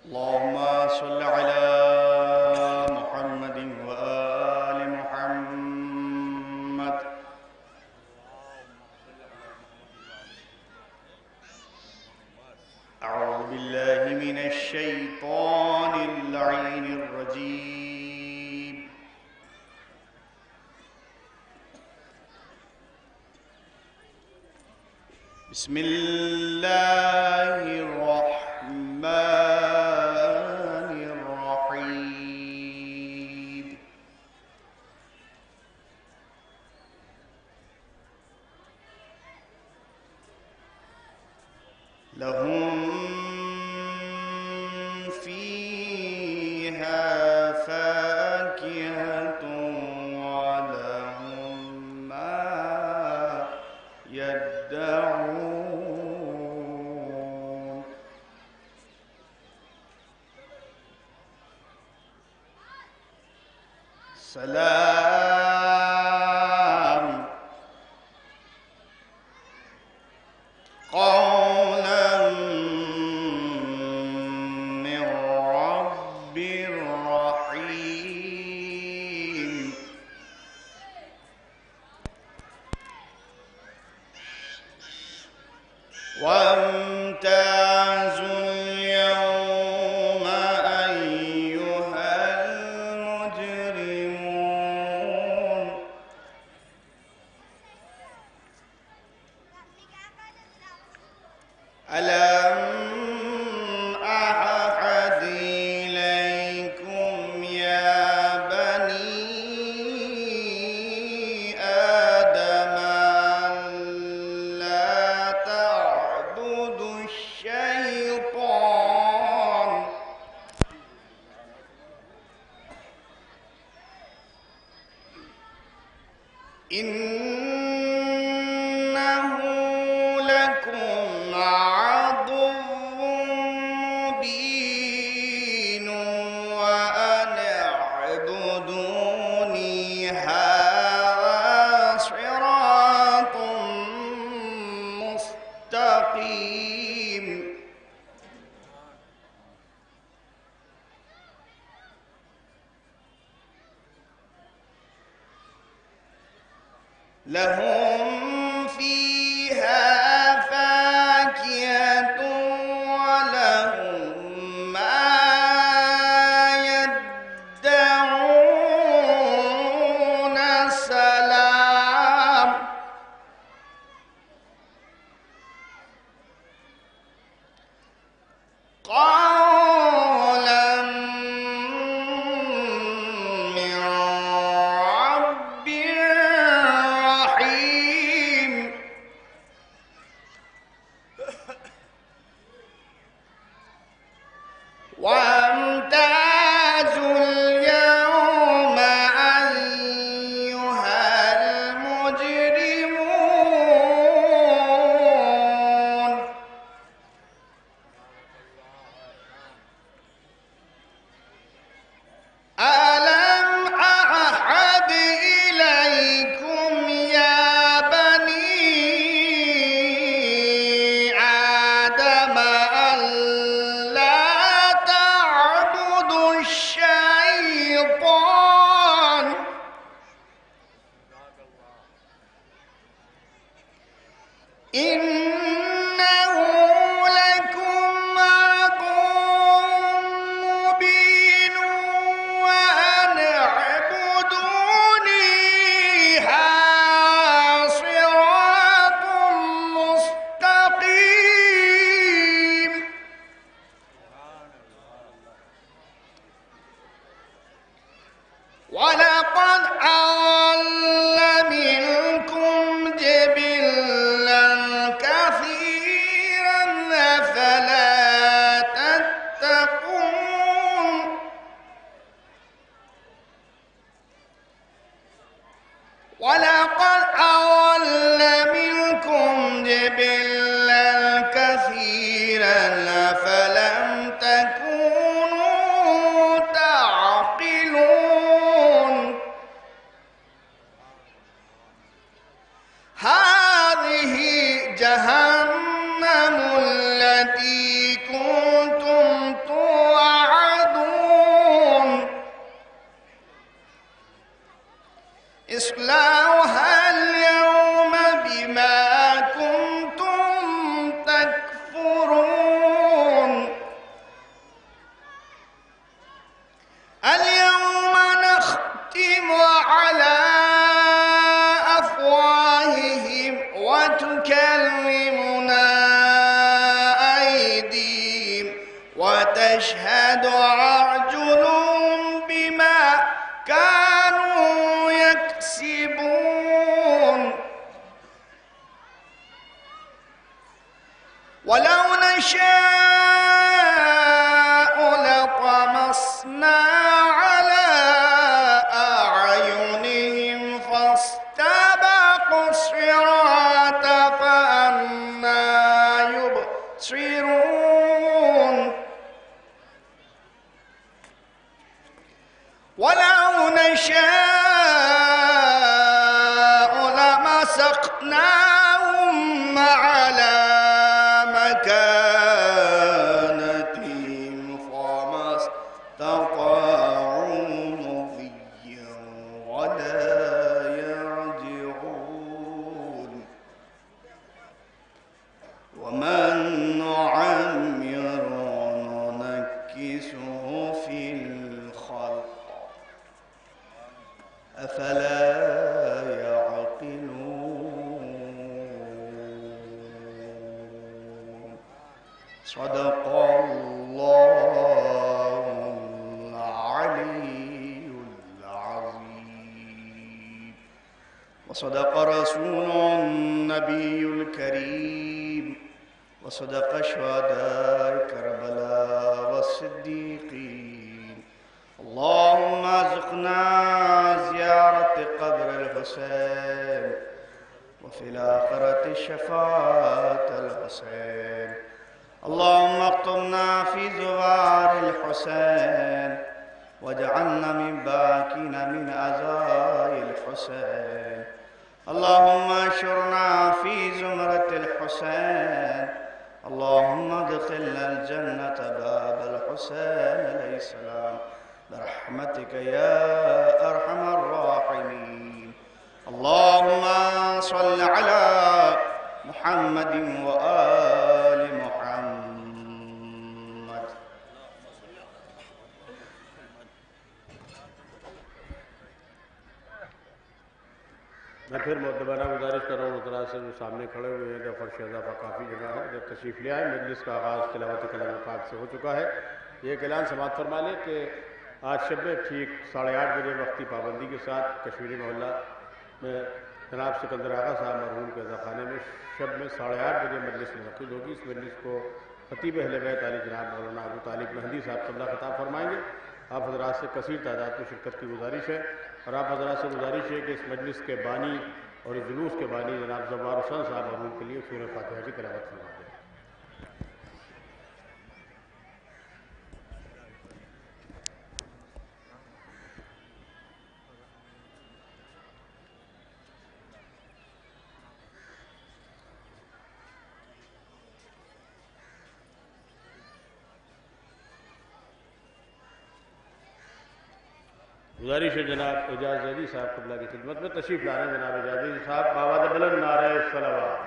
اللهم صل على محمد وآل محمد. أعوذ بالله من الشيطان اللعين الرجيم. بسم الله الرحمن الرحيم. لهم فيها فاكهة ولهم ما يدعون. سلام قولا من رب رحيم. وامتازوا اليوم أيها المجرمون. ألم أعهد إليكم يا بني آدم ألا تعبدوا الشيطان إنه لكم عدو مبين وأن اعبدوني هذا صراط مستقيم. لهم فيها فاكهة ولهم ما يدعون. سلام قولا من رب رحيم. وامتازوا اليوم أيها المجرمون. ألم أعهد إليكم يا بني آدم ألا تعبدوا الشيطان إنه لكم عدو مبين وأن اعبدوني هذا صراط مستقيم. ولقد أضل منكم جبلا كثيرا أفلا تتقون. ولقد أضل منكم جبلا كثيرا أفلم تكونوا تعقلون. هذه وتكلمنا أيديهم وتشهد أرجلهم بما كانوا يكسبون ولو نشاء لطمسنا على أعينهم فاستبقوا الصراط فأنى يبصرون ولو نشاء لمسخناهم على مكانتهم فما استطاعوا مضيا ولا يرجعون ومن نعمر ننكسه في الخلق أفلا يعقلون صدق الله العلي العظيم وصدق رسول النبي الكريم وصدق شهداء كربلاء والصديقين اللهم ارزقنا زيارة قبر الحسين وفي الآخرة شفاعة الحسين اللهم اكتبنا في زوار الحسين واجعلنا من باكين من عزاء الحسين اللهم اشرنا في زمرة الحسين اللهم ادخلنا الجنة باب الحسين عليه السلام برحمتك يا أرحم الراحمين اللهم صل على محمد وآل محمد میں پھر مؤدبانہ گزارش کر رہا ہوں حضرات سے جو سامنے کھڑے ہوئے ہیں فرش اضافہ کافی جگہ ہے جب تشریف لے آئے مجلس کا آغاز تلاوت کلام پاک سے ہو چکا ہے یہ اعلان سماعت فرما لیں کہ آج شب میں ٹھیک 8:30 بجے وقتی پابندی کے ساتھ کشمیری محلہ میں جناب سکندر آغا صاحب مرحوم کے عزاخانے میں شب میں 8:30 بجے مجلس منعقد ہوگی اس مجلس کو خطیب اہل بیت علی جناب مولانا ابو طالب مہدی صاحب قبلہ خطاب فرمائیں گے آپ حضرات سے کثیر تعداد میں شرکت کی گزارش ہے اور آپ حضرات سے گزارش ہے کہ اس مجلس کے بانی اور اس جلوس کے بانی جناب زوار حسین صاحب مرحوم کے لیے سورہ فاتحہ کی تلاوت فرما دیں گزارش ہے جناب اعجاز زیدی صاحب قبلہ کی خدمت میں تشریف لا رہے ہیں جناب اعجاز زیدی صاحب آواز بلند نعرہ صلوات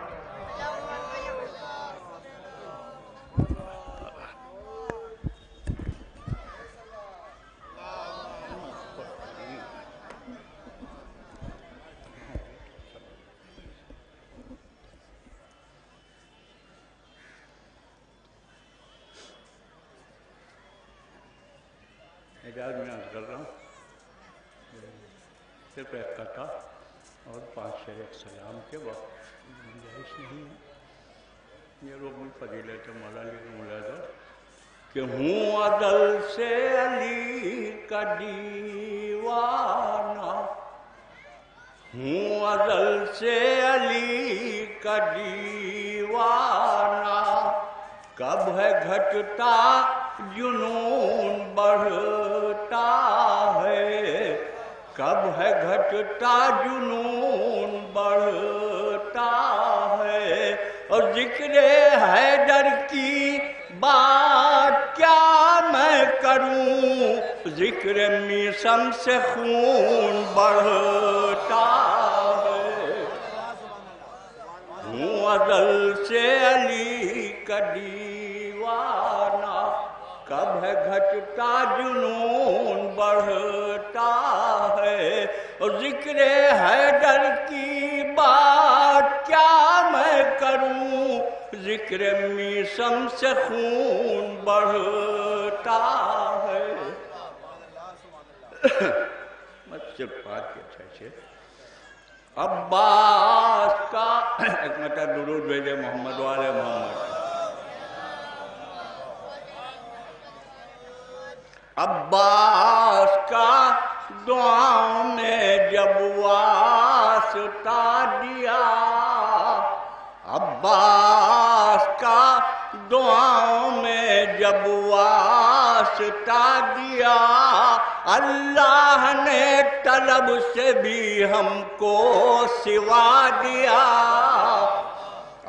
اعجاز میں عرض کر رہا ہوں صرف ایک کتھا اور 5 شعر سلام کے وقت گنجائش نہیں ہے یہ رکن فضیلت مولا علی کا ملاحظہ کہ ہوں عدل سے علی کا دیوانہ ہوں عدل سے علی کا دیوانہ کب ہے گھٹتا جنون بڑھتا ہے کب ہے گھٹتا جنون بڑھتا ہے اور ذکر حیدر کی بات کیا میں کروں ذکر میسم سے خون بڑھتا ہے ہوں ازل سے علی کا دیوانہ کب ہے گھٹتا جنون بڑھتا ہے، اور ذکر حیدر کی بات کیا میں کروں، ذکر میثم سے خون بڑھتا ہے۔ مسجد پاک کے اچھے عباس کا ایک مرتبہ درود بھیجے محمد والے محمد۔ عباس کا دعاؤں میں جب واسطہ دیا، عباس کا دعاؤں میں جب واسطہ دیا، اللہ نے طلب سے بھی ہم کو سوا دیا۔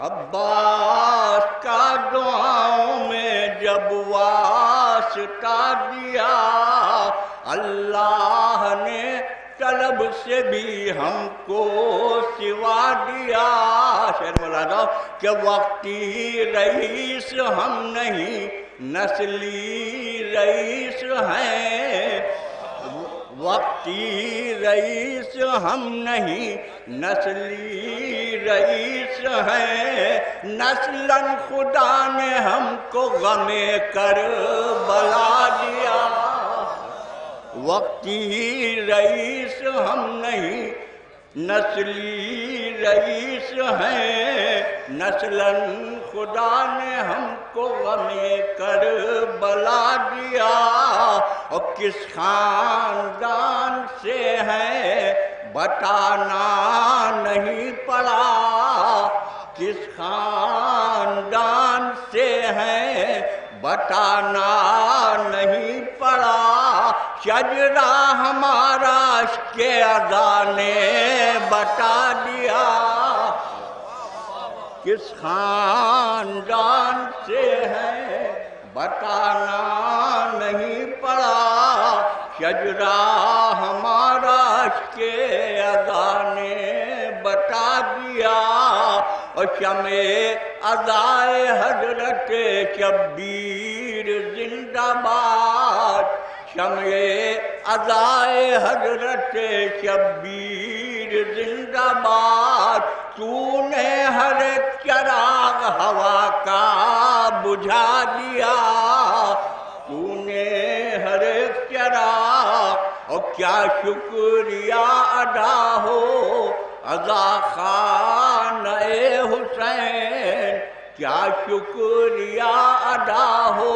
عباس کا دعاؤں میں جب واسطہ دیا، اللہ نے طلب سے بھی ہم کو سوا دیا۔ شعر مولانا کہ وقتی رئیس ہم نہیں نسلی رئیس ہیں، وقتی رئیس ہم نہیں نسلی رئیس ہیں، نسلاً خدا نے ہم کو غم کربلا دیا۔ وقتی رئیس ہم نہیں نسلی رئیس ہیں، نسلاً خدا نے ہم کو غم کربلا دیا۔ اور کس خاندان سے ہے بتانا نہیں پڑا، کس خاندان سے ہے بتانا نہیں پڑا، شجرہ ہمارا اشک ادا نے بتا دیا۔ کس خاندان سے ہے بتانا نہیں پڑا، شجرہ ہمارا اشک ادا نے بتا دیا۔ اور شمع ادائے حضرت شبیر زندہ باد، شمع ادائے حضرت شبیر زندہ باد، تو نے ہر ایک چراغ ہوا کا بجھا دیا، تو نے ہر ایک چراغ۔ اور کیا شکریہ ادا ہو عزا خان حسین، کیا شکریہ ادا ہو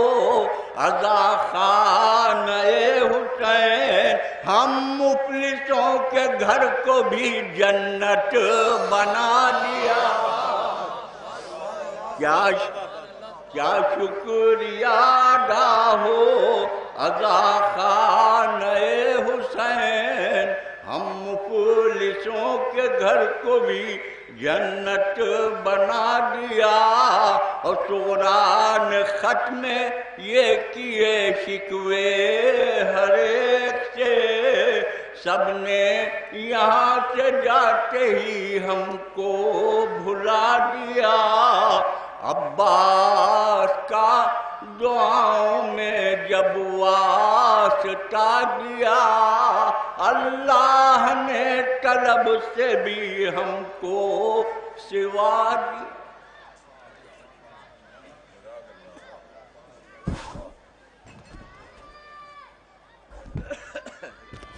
عزا خان حسین، ہم مفلسوں کے گھر کو بھی جنت بنا دیا۔ کیا شکریہ ادا ہو عزا خان حسین، ہم مفلسوں کے گھر کو بھی جنت بنا دیا۔ اور سغرا نے خط میں یہ کیے شکوے ہر ایک سے، سب نے یہاں سے جاتے ہی ہم کو بھلا دیا۔ عباس کا دعاؤں میں جب واسطہ دیا، اللہ نے طلب سے بھی ہم کو سوا دیا۔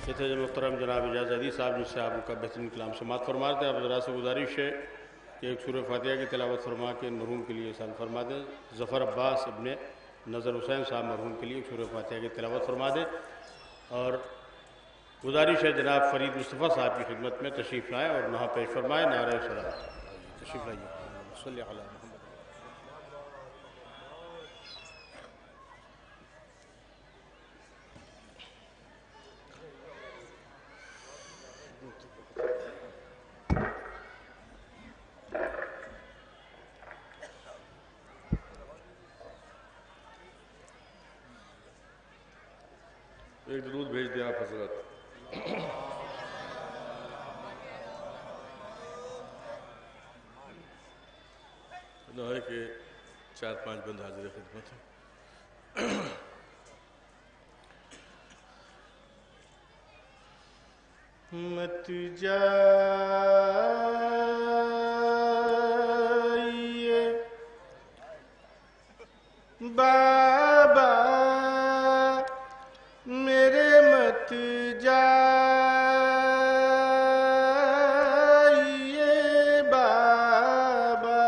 یہ تھے جو محترم جناب اجاز علی صاحب، جس سے آپ کا بہترین کلام سماعت فرماتے ہیں۔ آپ ذرا سے گزارش ہے کہ ایک سورہ فاتحہ کی تلاوت فرما کے مرحوم کے لیے احسان فرما دیں۔ ظفر عباس ابن نظر حسین صاحب مرحوم کے لیے ایک سورہ فاتحہ کی تلاوت فرما دیں۔ اور گزارش ہے جناب فرید مصطفیٰ صاحب کی خدمت میں تشریف لائیں اور نہا پیش فرمائیں۔ نعرہ صلوات تشریف لائیے۔ صلی علی محمد۔ ایک درود بھیج دیں آپ حضرت۔ نہ ہے کہ 4-5 بند حاضر خدمت ہیں۔ مت جائیے بابا میرے مت جائیے بابا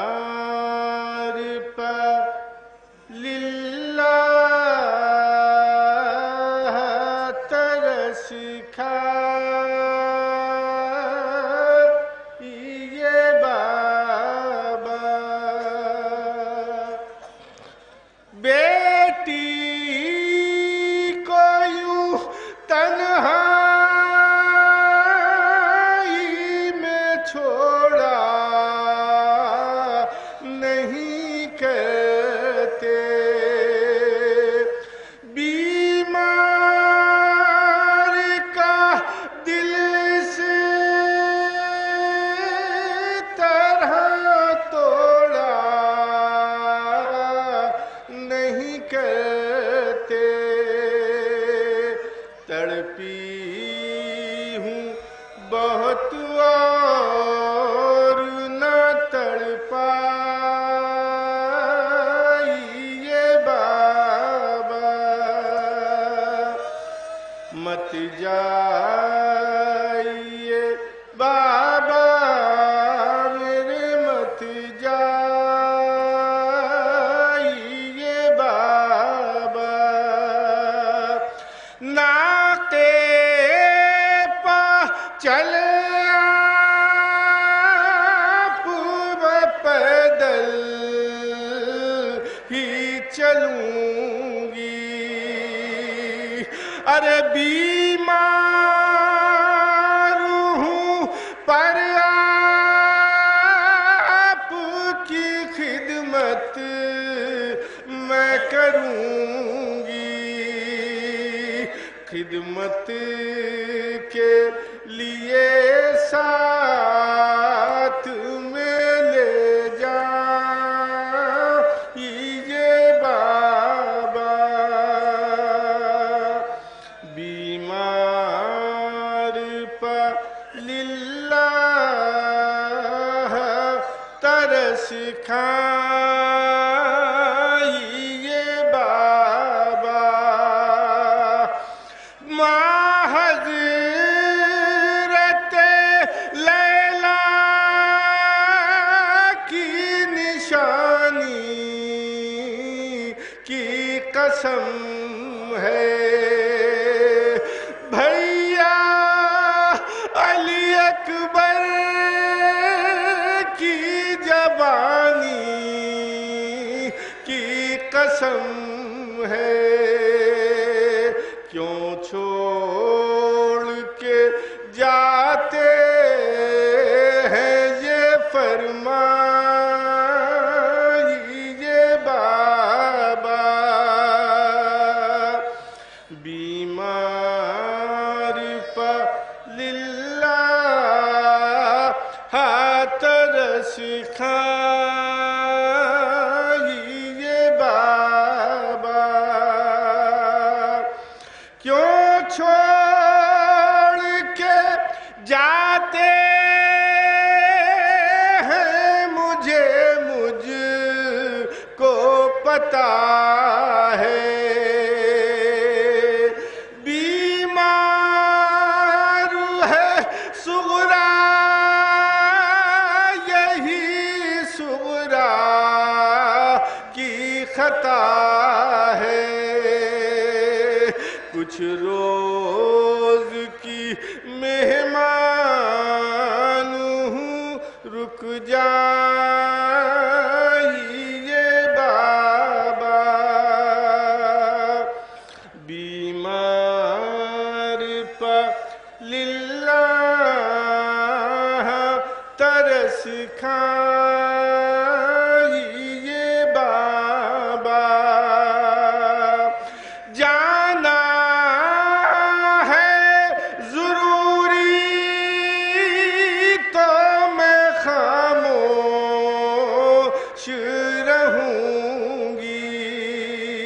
بیمار پر للہ ترس کھائیے بابا بیٹی کو یوں تنہائی میں چھوڑا نہیں کرتے بیمار کا دل سے طرح توڑا نہیں کرتے تڑپی ہوں بہت اور نہ تڑپائیے بابا مت جائیے بابا میرے مت جائیے بابا ناقے پا چلے آپ میں پیدل ہی چلوں گی ارے بیمار ہوں پر آپ کی خدمت میں کروں گی خدمت کے لیے ساتھ میں لے جائیے بابا بیمار پر للہ ترس کھائیے بابا حضرت لیلا کی نشانی کی قسم ہے بھیا علی اکبر کی جوانی کی قسم ہے کیوں چھوڑ کے جاتے ہیں یہ فرمائیے بابا بیمار پر للہ ترس کھائیے بابا کیوں چھوڑ کے جاتے ہیں مجھے مجھ کو پتا ہے بیمار ہے صغرا یہی صغرا کی خطا ہے کچھ روز کی مہمان ہوں رک جائیے بابا بیمار پر للہ ترس کھائیے بابا جانا ہے ضروری تو میں خاموش 去人红衣。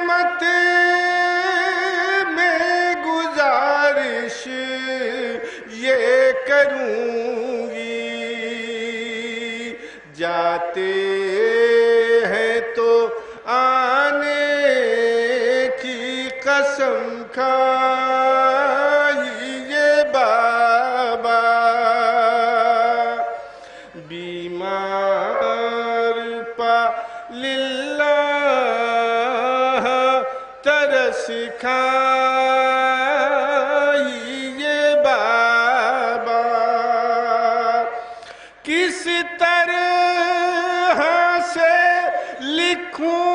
خدمت میں گزارش یہ کروں گی، جاتے ہیں تو آنے کی قسم کھائیے بابا، بیمار پا للہ ترس کھائیے بابا، کس طرح سے لکھوں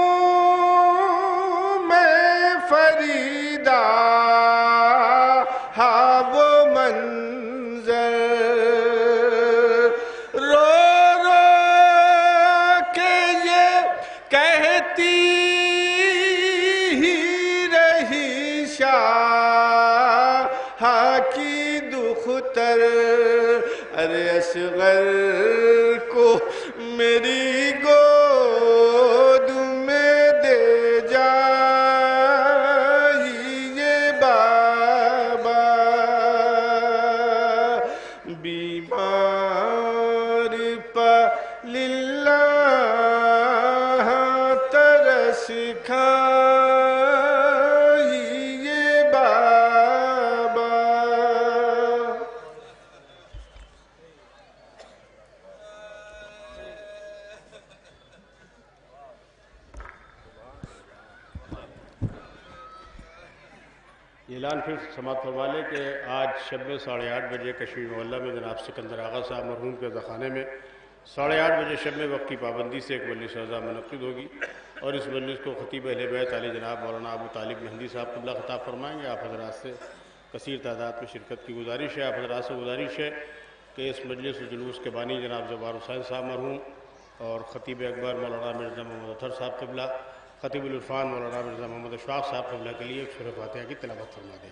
میں فریدا ہاں وہ منظر، رو رو کے یہ کہتی ہی رہی شاہ کی دختر، ارے اصغر کو میری گود میں دے جائیے بابا، بیمار پا للہ ترس کھائیے بابا۔ یہ اعلان پھر سماعت فرما لیں کہ آج شب میں 8:30 بجے کشمیر محلہ میں جناب سکندر آغا صاحب مرحوم کے خانے میں 8:30 بجے شب میں وقت کی پابندی سے ایک مجلس رضا منعقد ہوگی، اور اس مجلس کو خطیب اہل بیت علی جناب مولانا ابو طالب مہندی صاحب قبلہ خطاب فرمائیں گے۔ آپ حضرات سے کثیر تعداد میں شرکت کی گزارش ہے۔ آپ حضرات سے گزارش ہے کہ اس مجلس و جلوس کے بانی جناب جبار حسین صاحب مرحوم اور خطیب اکبر مولانا مرزا محمد اطہر صاحب قبلہ، خطیب العرفان مولانا مرزا محمد اشفاق صاحب قبلہ کے لیے ایک سورہ فاتحہ کی تلاوت فرما دیں۔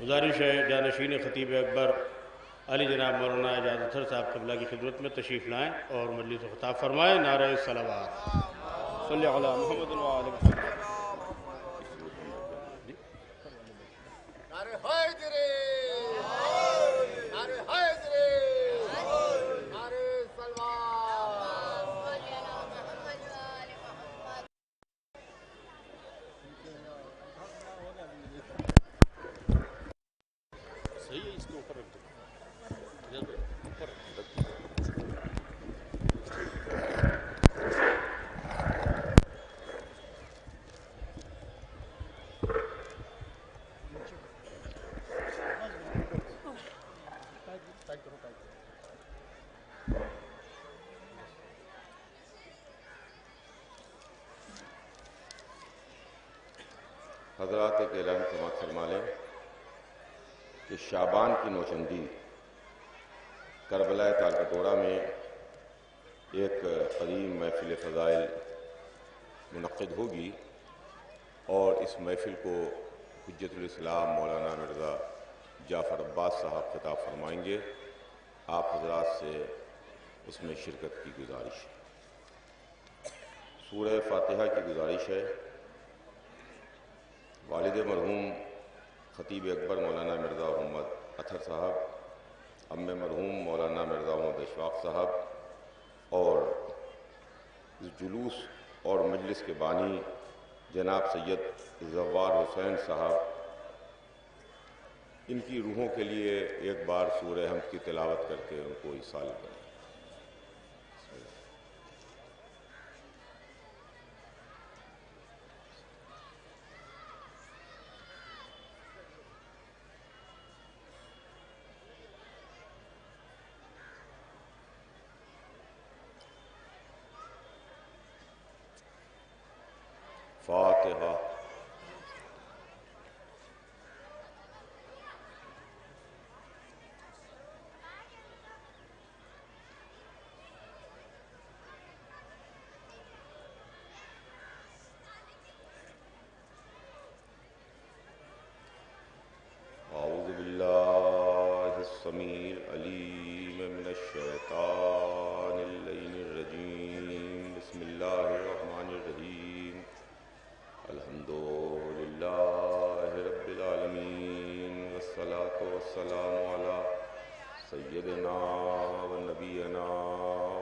گزارش ہے جانشین خطیب اکبر علی جناب مولانا اعجاز اطہر صاحب قبلہ کی خدمت میں تشریف لائیں اور مجلس و خطاب فرمائیں۔ نعرہ صلوات۔ صلی علی محمد و آل محمد۔ نعرہ حیدری، نعرہ حیدری، نعرہ صلوات۔ صحیح ہے، اس کے اوپر رکھ دو۔ حضرات ایک اعلان سماعت فرما لیں کہ شعبان کی نوچندی کربلا تالکٹورہ میں ایک قدیم محفل فضائل منعقد ہوگی، اور اس محفل کو حجت الاسلام مولانا مرزا جعفر عباس صاحب خطاب فرمائیں گے۔ آپ حضرات سے اس میں شرکت کی گزارش ہے۔ سورہ فاتحہ کی گزارش ہے۔ والد مرحوم خطیب اکبر مولانا مرزا محمد اطہر صاحب، ام مرحوم مولانا مرزا محمد اشفاق صاحب، اور اس جلوس اور مجلس کے بانی جناب سید زوار حسین صاحب، ان کی روحوں کے لیے ایک بار سورہ حمد کی تلاوت کر کے ان کو ایصال کریں۔ فاتحہ۔ والسلام على سيدنا ونبينا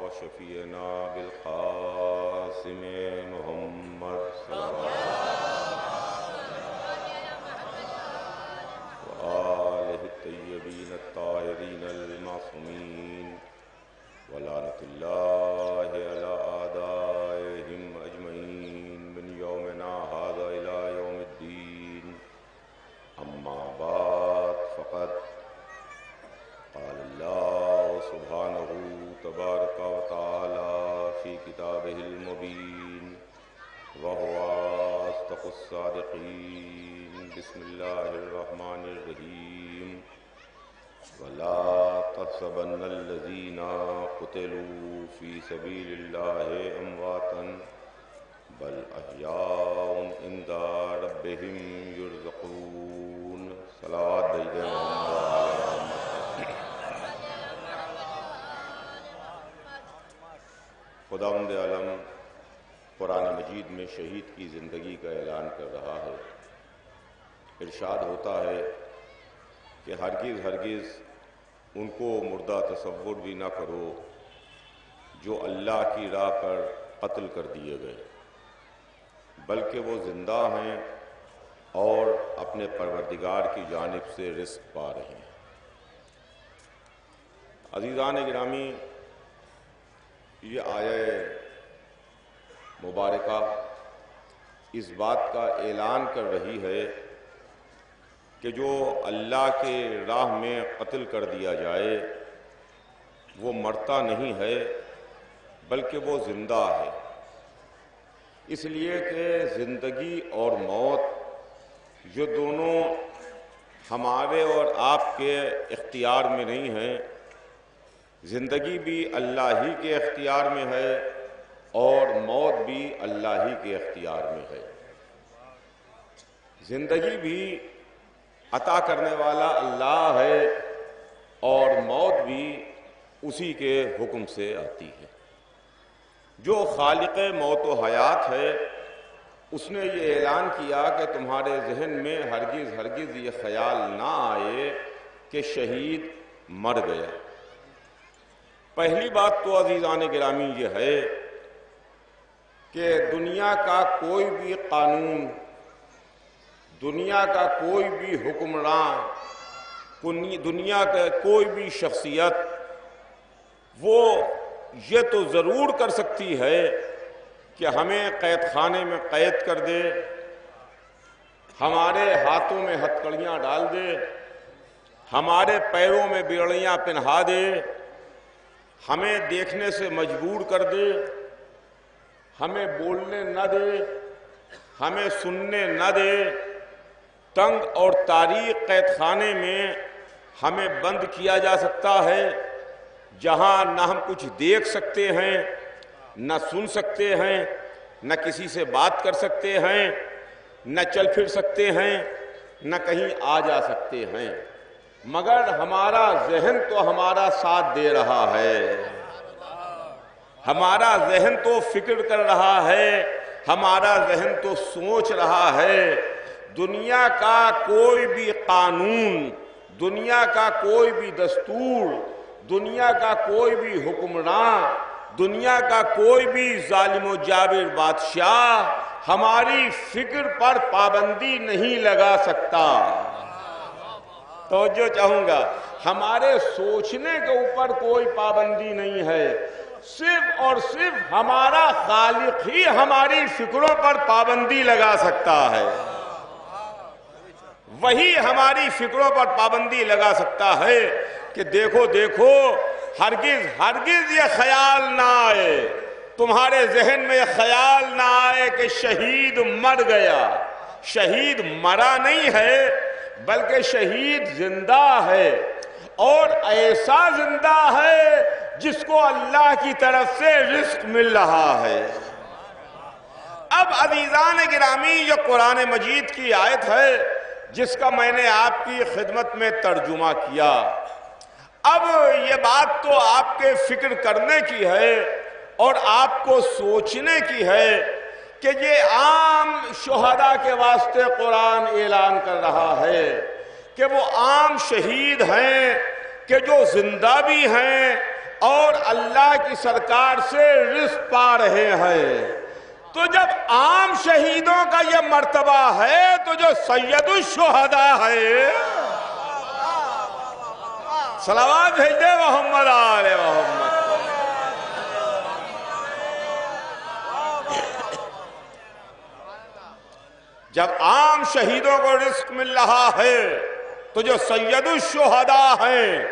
وشفيعنا بالقاسم محمد صلى الله عليه وسلم وآله الطيبين الطاهرين المعصومين ولعنة الله على أعدائهم أجمعين من يومنا هذا إلى يوم الدين. أما بعد فقد قال الله سبحانه تبارك وتعالى في كتابه المبين وهو أصدق الصادقين. بسم الله الرحمن الرحيم. ولا تحسبن الذين قتلوا في سبيل الله أمواتا بل أحياء عند ربهم يرزقون. صلوات بھیجیں خداوند عالم قرآن مجید میں شہید کی زندگی کا اعلان کر رہا ہے. ارشاد ہوتا ہے کہ ہرگز ہرگز ان کو مردہ تصور بھی نہ کرو جو اللہ کی راہ پر قتل کر دیے گئے، بلکہ وہ زندہ ہیں اور اپنے پروردگار کی جانب سے رزق پا رہے ہیں. عزیزان گرامی، یہ آیہ مبارکہ اس بات کا اعلان کر رہی ہے کہ جو اللہ کے راہ میں قتل کر دیا جائے وہ مرتا نہیں ہے بلکہ وہ زندہ ہے. اس لیے کہ زندگی اور موت یہ دونوں ہمارے اور آپ کے اختیار میں نہیں ہیں. زندگی بھی اللہ ہی کے اختیار میں ہے اور موت بھی اللہ ہی کے اختیار میں ہے. زندگی بھی عطا کرنے والا اللہ ہے اور موت بھی اسی کے حکم سے آتی ہے. جو خالق موت و حیات ہے اس نے یہ اعلان کیا کہ تمہارے ذہن میں ہرگز ہرگز یہ خیال نہ آئے کہ شہید مر گیا. پہلی بات تو عزیزان گرامی یہ ہے کہ دنیا کا کوئی بھی قانون، دنیا کا کوئی بھی حکمران، دنیا کا کوئی بھی شخصیت وہ یہ تو ضرور کر سکتی ہے کہ ہمیں قید خانے میں قید کر دے، ہمارے ہاتھوں میں ہتھکڑیاں ڈال دے، ہمارے پیروں میں بیڑیاں پہنا دے، ہمیں دیکھنے سے مجبور کر دے، ہمیں بولنے نہ دے، ہمیں سننے نہ دے، تنگ اور تاریک قید خانے میں ہمیں بند کیا جا سکتا ہے جہاں نہ ہم کچھ دیکھ سکتے ہیں، نہ سن سکتے ہیں، نہ کسی سے بات کر سکتے ہیں، نہ چل پھر سکتے ہیں، نہ کہیں آ جا سکتے ہیں، مگر ہمارا ذہن تو ہمارا ساتھ دے رہا ہے. ہمارا ذہن تو فکر کر رہا ہے، ہمارا ذہن تو سوچ رہا ہے. دنیا کا کوئی بھی قانون، دنیا کا کوئی بھی دستور، دنیا کا کوئی بھی حکمران، دنیا کا کوئی بھی ظالم و جابر بادشاہ ہماری فکر پر پابندی نہیں لگا سکتا. توجہ چاہوں گا، ہمارے سوچنے کے اوپر کوئی پابندی نہیں ہے، صرف اور صرف ہمارا خالق ہی ہماری فکروں پر پابندی لگا سکتا ہے. وہی ہماری فکروں پر پابندی لگا سکتا ہے کہ دیکھو دیکھو ہرگز ہرگز یہ خیال نہ آئے، تمہارے ذہن میں یہ خیال نہ آئے کہ شہید مر گیا. شہید مرا نہیں ہے بلکہ شہید زندہ ہے، اور ایسا زندہ ہے جس کو اللہ کی طرف سے رزق مل رہا ہے. اب عزیزان گرامی، یہ قرآن مجید کی آیت ہے جس کا میں نے آپ کی خدمت میں ترجمہ کیا. اب یہ بات تو آپ کے فکر کرنے کی ہے اور آپ کو سوچنے کی ہے کہ یہ عام شہداء کے واسطے قرآن اعلان کر رہا ہے کہ وہ عام شہید ہیں کہ جو زندہ بھی ہیں اور اللہ کی سرکار سے رزق پا رہے ہیں. تو جب عام شہیدوں کا یہ مرتبہ ہے تو جو سید الشہداء ہے، صلوات بھیج دے محمد آل محمد. جب عام شہیدوں کو رزق مل رہا ہے تو جو سید الشہداء ہیں.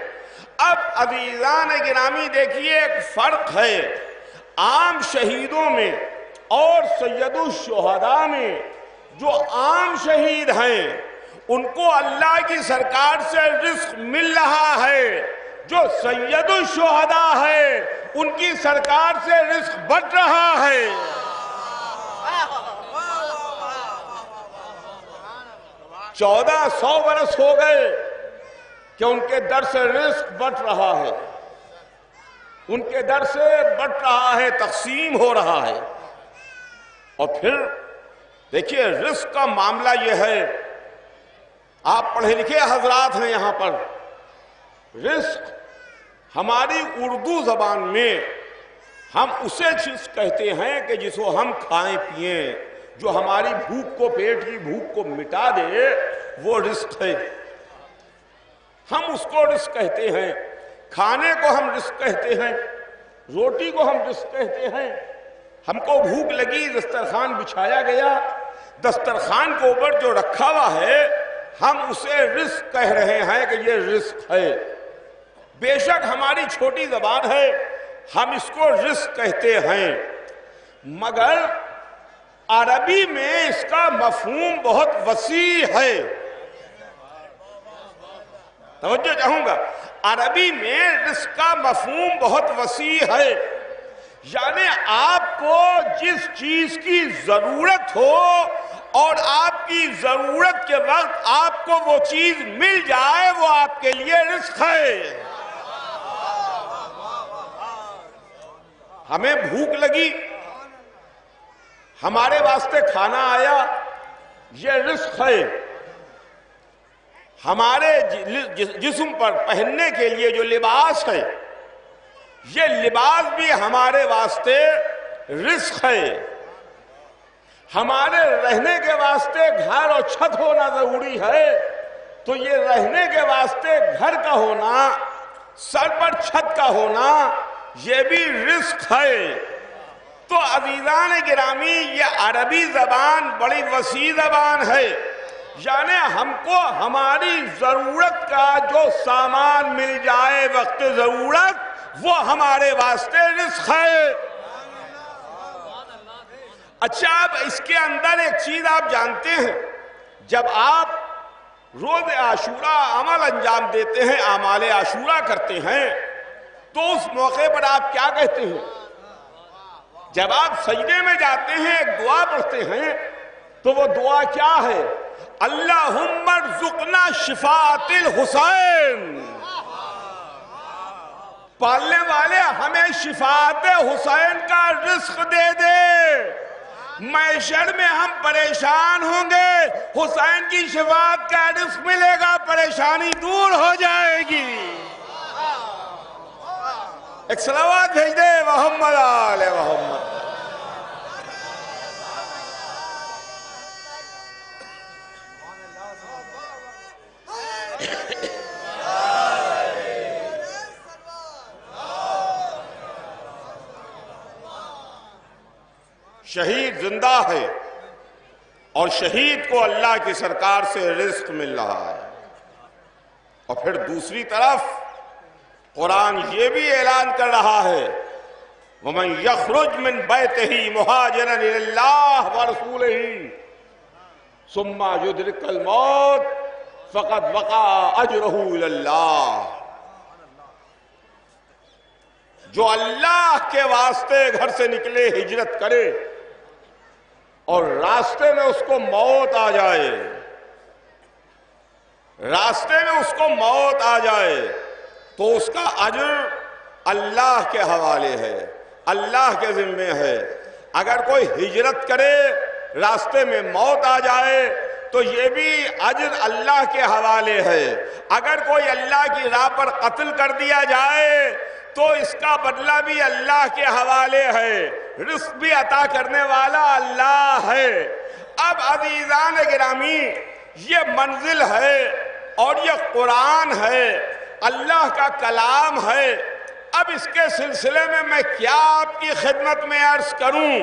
اب عزیزان گرامی دیکھیے ایک فرق ہے عام شہیدوں میں اور سید الشہداء میں. جو عام شہید ہیں ان کو اللہ کی سرکار سے رزق مل رہا ہے. جو سید الشہداء ہے ان کی سرکار سے رزق بٹ رہا ہے. 1400 برس ہو گئے کہ ان کے در سے رزق بٹ رہا ہے، ان کے در سے بٹ رہا ہے، تقسیم ہو رہا ہے. اور پھر دیکھیے رزق کا معاملہ یہ ہے، آپ پڑھے لکھے حضرات ہیں یہاں پر. رزق ہماری اردو زبان میں ہم اسے چیز کہتے ہیں کہ جس کو ہم کھائیں پیئیں، جو ہماری بھوک کو، پیٹ کی بھوک کو مٹا دے، وہ رزق ہے. ہم اس کو رزق کہتے ہیں. کھانے کو ہم رزق کہتے ہیں، روٹی کو ہم رزق کہتے ہیں. ہم کو بھوک لگی، دسترخوان بچھایا گیا، دسترخوان کے اوپر جو رکھا ہوا ہے ہم اسے رزق کہہ رہے ہیں کہ یہ رزق ہے. بے شک ہماری چھوٹی زبان ہے، ہم اس کو رزق کہتے ہیں، مگر عربی میں اس کا مفہوم بہت وسیع ہے. توجہ چاہوں گا، عربی میں رزق کا مفہوم بہت وسیع ہے. یعنی آپ کو جس چیز کی ضرورت ہو اور آپ کی ضرورت کے وقت آپ کو وہ چیز مل جائے، وہ آپ کے لیے رزق ہے. ہمیں بھوک لگی، ہمارے واسطے کھانا آیا، یہ رزق ہے. ہمارے جسم پر پہننے کے لیے جو لباس ہے، یہ لباس بھی ہمارے واسطے رزق ہے. ہمارے رہنے کے واسطے گھر اور چھت ہونا ضروری ہے، تو یہ رہنے کے واسطے گھر کا ہونا، سر پر چھت کا ہونا، یہ بھی رزق ہے. تو عزیزان گرامی یہ عربی زبان بڑی وسیع زبان ہے. یعنی ہم کو ہماری ضرورت کا جو سامان مل جائے وقت ضرورت، وہ ہمارے واسطے رزق ہے. اچھا اب اس کے اندر ایک چیز آپ جانتے ہیں، جب آپ روز عاشورہ عمل انجام دیتے ہیں، اعمال عاشورہ کرتے ہیں، تو اس موقع پر آپ کیا کہتے ہیں؟ جب آپ سجدے میں جاتے ہیں ایک دعا پڑھتے ہیں، تو وہ دعا کیا ہے؟ اللہم ارزقنا شفاعت الحسین. پالنے والے ہمیں شفاعت حسین کا رزق دے دے. محشر میں ہم پریشان ہوں گے، حسین کی شفاعت کا رزق ملے گا، پریشانی دور ہو جائے گی. ایک صلوات بھیج دے محمد آل محمد. شہید زندہ ہے اور شہید کو اللہ کی سرکار سے رزق مل رہا ہے. اور پھر دوسری طرف قرآن یہ بھی اعلان کر رہا ہے وَمَنْ يَخْرُجْ مِنْ بَيْتِهِ مُهَاجِرًا إِلَى اللَّهِ وَرَسُولِهِ ثُمَّ يُدْرِكَ الْمَوْتَ فَقَدْ وَقَعَ أَجْرُهُ إِلَى اللَّهِ. جو اللہ کے واسطے گھر سے نکلے، ہجرت کرے، اور راستے میں اس کو موت آ جائے، راستے میں اس کو موت آ جائے، تو اس کا اجر اللہ کے حوالے ہے، اللہ کے ذمے ہے. اگر کوئی ہجرت کرے، راستے میں موت آ جائے، تو یہ بھی اجر اللہ کے حوالے ہے. اگر کوئی اللہ کی راہ پر قتل کر دیا جائے تو اس کا بدلہ بھی اللہ کے حوالے ہے. رزق بھی عطا کرنے والا اللہ ہے. اب عزیزان گرامی، یہ منزل ہے اور یہ قرآن ہے، اللہ کا کلام ہے. اب اس کے سلسلے میں کیا آپ کی خدمت میں عرض کروں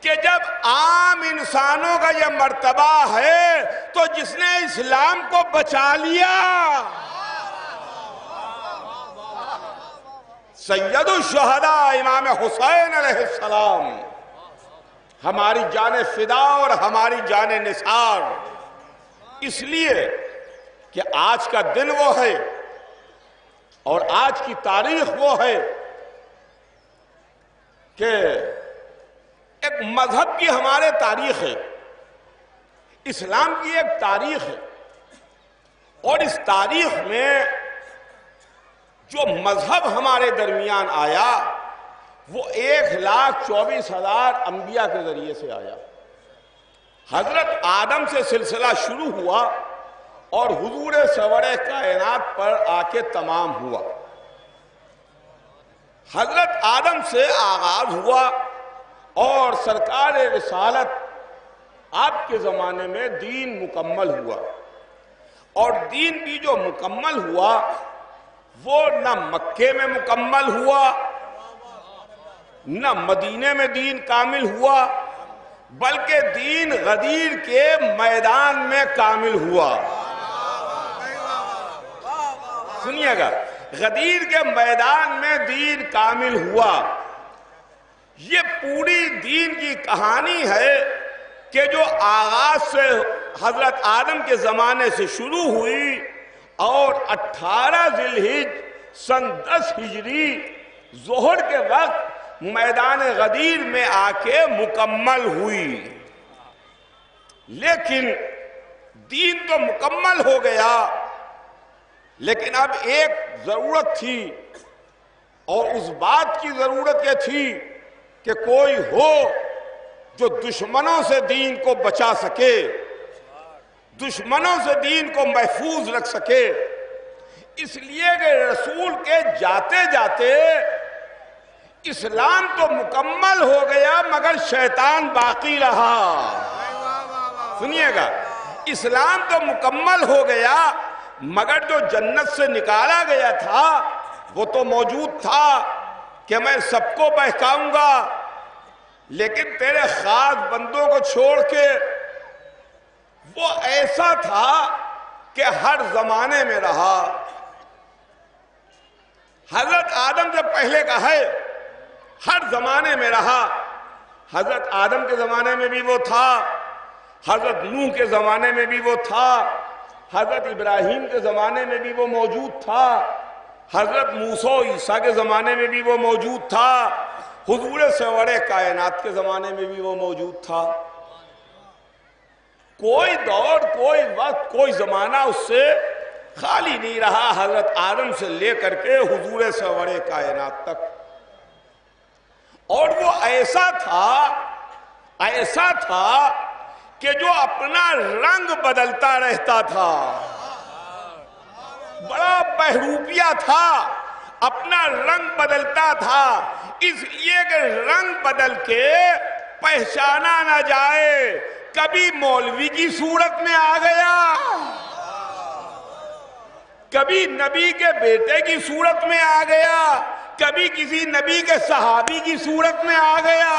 کہ جب عام انسانوں کا یہ مرتبہ ہے تو جس نے اسلام کو بچا لیا، سید الشہداء امام حسین علیہ السلام، ہماری جان فدا اور ہماری جان نثار، اس لیے کہ آج کا دن وہ ہے اور آج کی تاریخ وہ ہے کہ ایک مذہب کی ہمارے تاریخ ہے، اسلام کی ایک تاریخ ہے، اور اس تاریخ میں جو مذہب ہمارے درمیان آیا وہ 1,24,000 انبیاء کے ذریعے سے آیا. حضرت آدم سے سلسلہ شروع ہوا اور حضور سرور کائنات پر آ کے تمام ہوا. حضرت آدم سے آغاز ہوا اور سرکار رسالت آپ کے زمانے میں دین مکمل ہوا. اور دین بھی جو مکمل ہوا وہ نہ مکے میں مکمل ہوا نہ مدینے میں دین کامل ہوا، بلکہ دین غدیر کے میدان میں کامل ہوا. سنیے گا، غدیر کے میدان میں دین کامل ہوا. یہ پوری دین کی کہانی ہے کہ جو آغاز سے حضرت آدم کے زمانے سے شروع ہوئی اور 18 ذی الحجہ سن 10 ہجری ظہر کے وقت میدان غدیر میں آ کے مکمل ہوئی. لیکن دین تو مکمل ہو گیا، لیکن اب ایک ضرورت تھی، اور اس بات کی ضرورت یہ تھی کہ کوئی ہو جو دشمنوں سے دین کو بچا سکے، دشمنوں سے دین کو محفوظ رکھ سکے. اس لیے کہ رسول کے جاتے جاتے اسلام تو مکمل ہو گیا مگر شیطان باقی رہا. سنیے گا، اسلام تو مکمل ہو گیا مگر جو جنت سے نکالا گیا تھا وہ تو موجود تھا کہ میں سب کو بہکاؤں گا، لیکن تیرے خاص بندوں کو چھوڑ کے. وہ ایسا تھا کہ ہر زمانے میں رہا. حضرت آدم سے پہلے کا ہے، ہر زمانے میں رہا. حضرت آدم کے زمانے میں بھی وہ تھا، حضرت نوح کے زمانے میں بھی وہ تھا، حضرت ابراہیم کے زمانے میں بھی وہ موجود تھا، حضرت موسیٰ و عیسیٰ کے زمانے میں بھی وہ موجود تھا، حضور سرور کائنات کے زمانے میں بھی وہ موجود تھا. کوئی دور، کوئی وقت، کوئی زمانہ اس سے خالی نہیں رہا، حضرت آدم سے لے کر کے حضور سرور کائنات تک. اور وہ ایسا تھا کہ جو اپنا رنگ بدلتا رہتا تھا. بڑا بہروپیہ تھا، اپنا رنگ بدلتا تھا، اس لیے کہ رنگ بدل کے پہچانا نہ جائے. کبھی مولوی کی صورت میں آ گیا، کبھی نبی کے بیٹے کی صورت میں آ گیا، کبھی کسی نبی کے صحابی کی صورت میں آ گیا.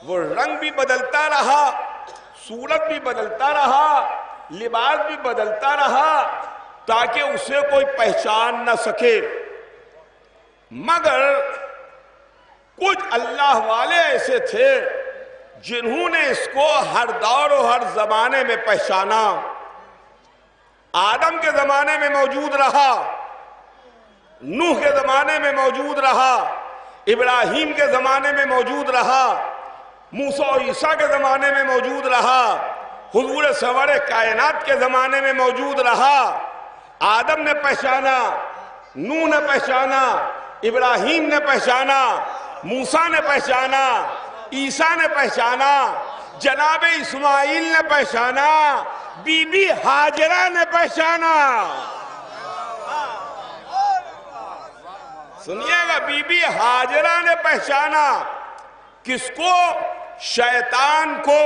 وہ رنگ بھی بدلتا رہا، صورت بھی بدلتا رہا، لباس بھی بدلتا رہا، تاکہ اسے کوئی پہچان نہ سکے. مگر کچھ اللہ والے ایسے تھے جنہوں نے اس کو ہر دور و ہر زمانے میں پہچانا. آدم کے زمانے میں موجود رہا، نوح کے زمانے میں موجود رہا، ابراہیم کے زمانے میں موجود رہا، موسیٰ و عیسیٰ کے زمانے میں موجود رہا، حضور سرور کائنات کے زمانے میں موجود رہا. آدم نے پہچانا، نوح نے پہچانا، ابراہیم نے پہچانا، موسیٰ نے پہچانا، عیسیٰ نے پہچانا، جناب اسماعیل نے پہچانا، بی بی ہاجرہ نے پہچانا. سنیے گا، بی بی ہاجرہ نے پہچانا. کس کو؟ شیطان کو.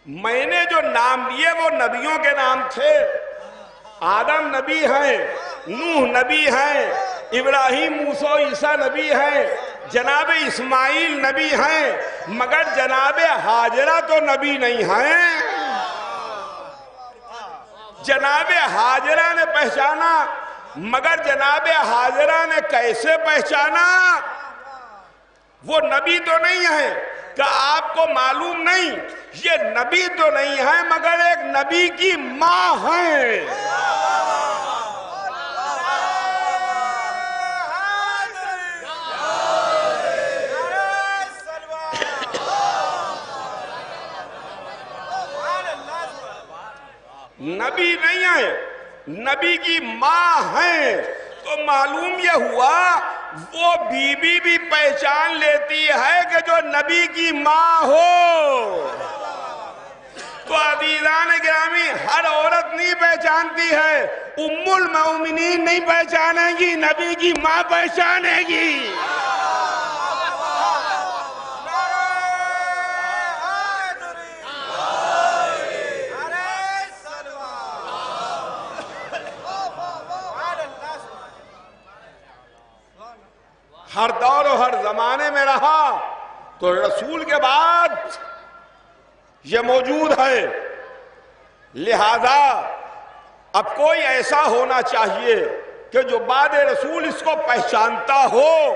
میں نے جو نام لیے وہ نبیوں کے نام تھے. آدم نبی ہیں، نوح نبی ہیں، ابراہیم موسیٰ عیسیٰ نبی ہیں، جناب اسماعیل نبی ہیں، مگر جناب ہاجرہ تو نبی نہیں ہیں. جناب ہاجرہ نے پہچانا، مگر جناب ہاجرہ نے کیسے پہچانا؟ وہ نبی تو نہیں ہے کہ آپ کو معلوم نہیں، یہ نبی تو نہیں ہے مگر ایک نبی کی ماں ہے. نبی نہیں ہے، نبی کی ماں ہے. تو معلوم یہ ہوا وہ بی بی بھی پہچان لیتی ہے کہ جو نبی کی ماں ہو. تو عزیزان گرامی، ہر عورت نہیں پہچانتی ہے. ام المومنین نہیں پہچانے گی، نبی کی ماں پہچانے گی. ہر دور و ہر زمانے میں رہا تو رسول کے بعد یہ موجود ہے. لہذا اب کوئی ایسا ہونا چاہیے کہ جو بعد رسول اس کو پہچانتا ہو،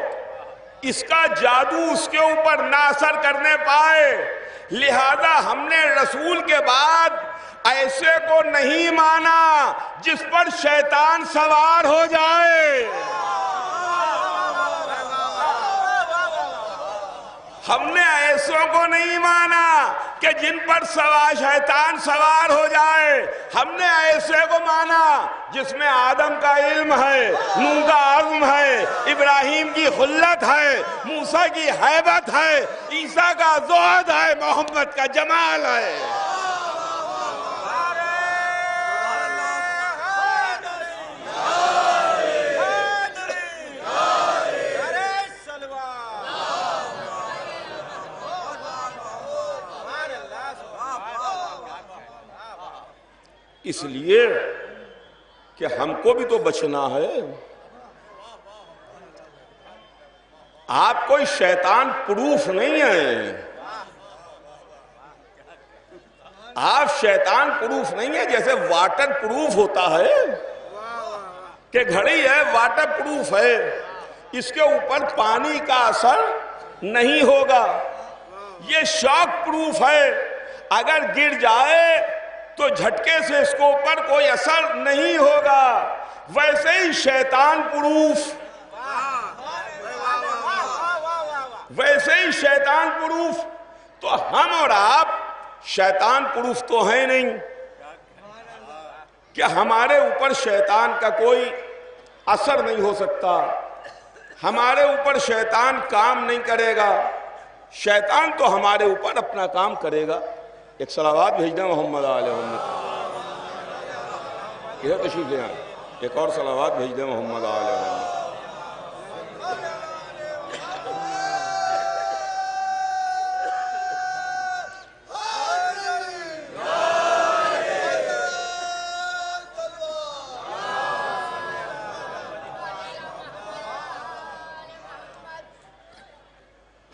اس کا جادو اس کے اوپر نہ اثر کرنے پائے. لہذا ہم نے رسول کے بعد ایسے کو نہیں مانا جس پر شیطان سوار ہو جائے. ہم نے ایسوں کو نہیں مانا کہ جن پر شیطان سوار ہو جائے. ہم نے ایسے کو مانا جس میں آدم کا علم ہے، نوح کا عزم ہے، ابراہیم کی خلت ہے، موسیٰ کی ہیبت ہے، عیسیٰ کا زہد ہے، محمد کا جمال ہے. اس لیے کہ ہم کو بھی تو بچنا ہے. آپ کوئی شیطان پروف نہیں ہیں، آپ شیطان پروف نہیں ہیں. جیسے واٹر پروف ہوتا ہے کہ گھڑی ہے، واٹر پروف ہے، اس کے اوپر پانی کا اثر نہیں ہوگا. یہ شاک پروف ہے، اگر گر جائے تو جھٹکے سے اس کو اوپر کوئی اثر نہیں ہوگا. ویسے ہی شیطان پروف، ویسے ہی شیطان پروف. تو ہم اور آپ شیطان پروف تو ہیں نہیں کہ ہمارے اوپر شیطان کا کوئی اثر نہیں ہو سکتا، ہمارے اوپر شیطان کام نہیں کرے گا. شیطان تو ہمارے اوپر اپنا کام کرے گا. ایک صلوات بھیجنا محمد علیہ محمد. ادھر تشریف لے آئیں. ایک اور صلوات بھیجنا محمد علیہ محمد.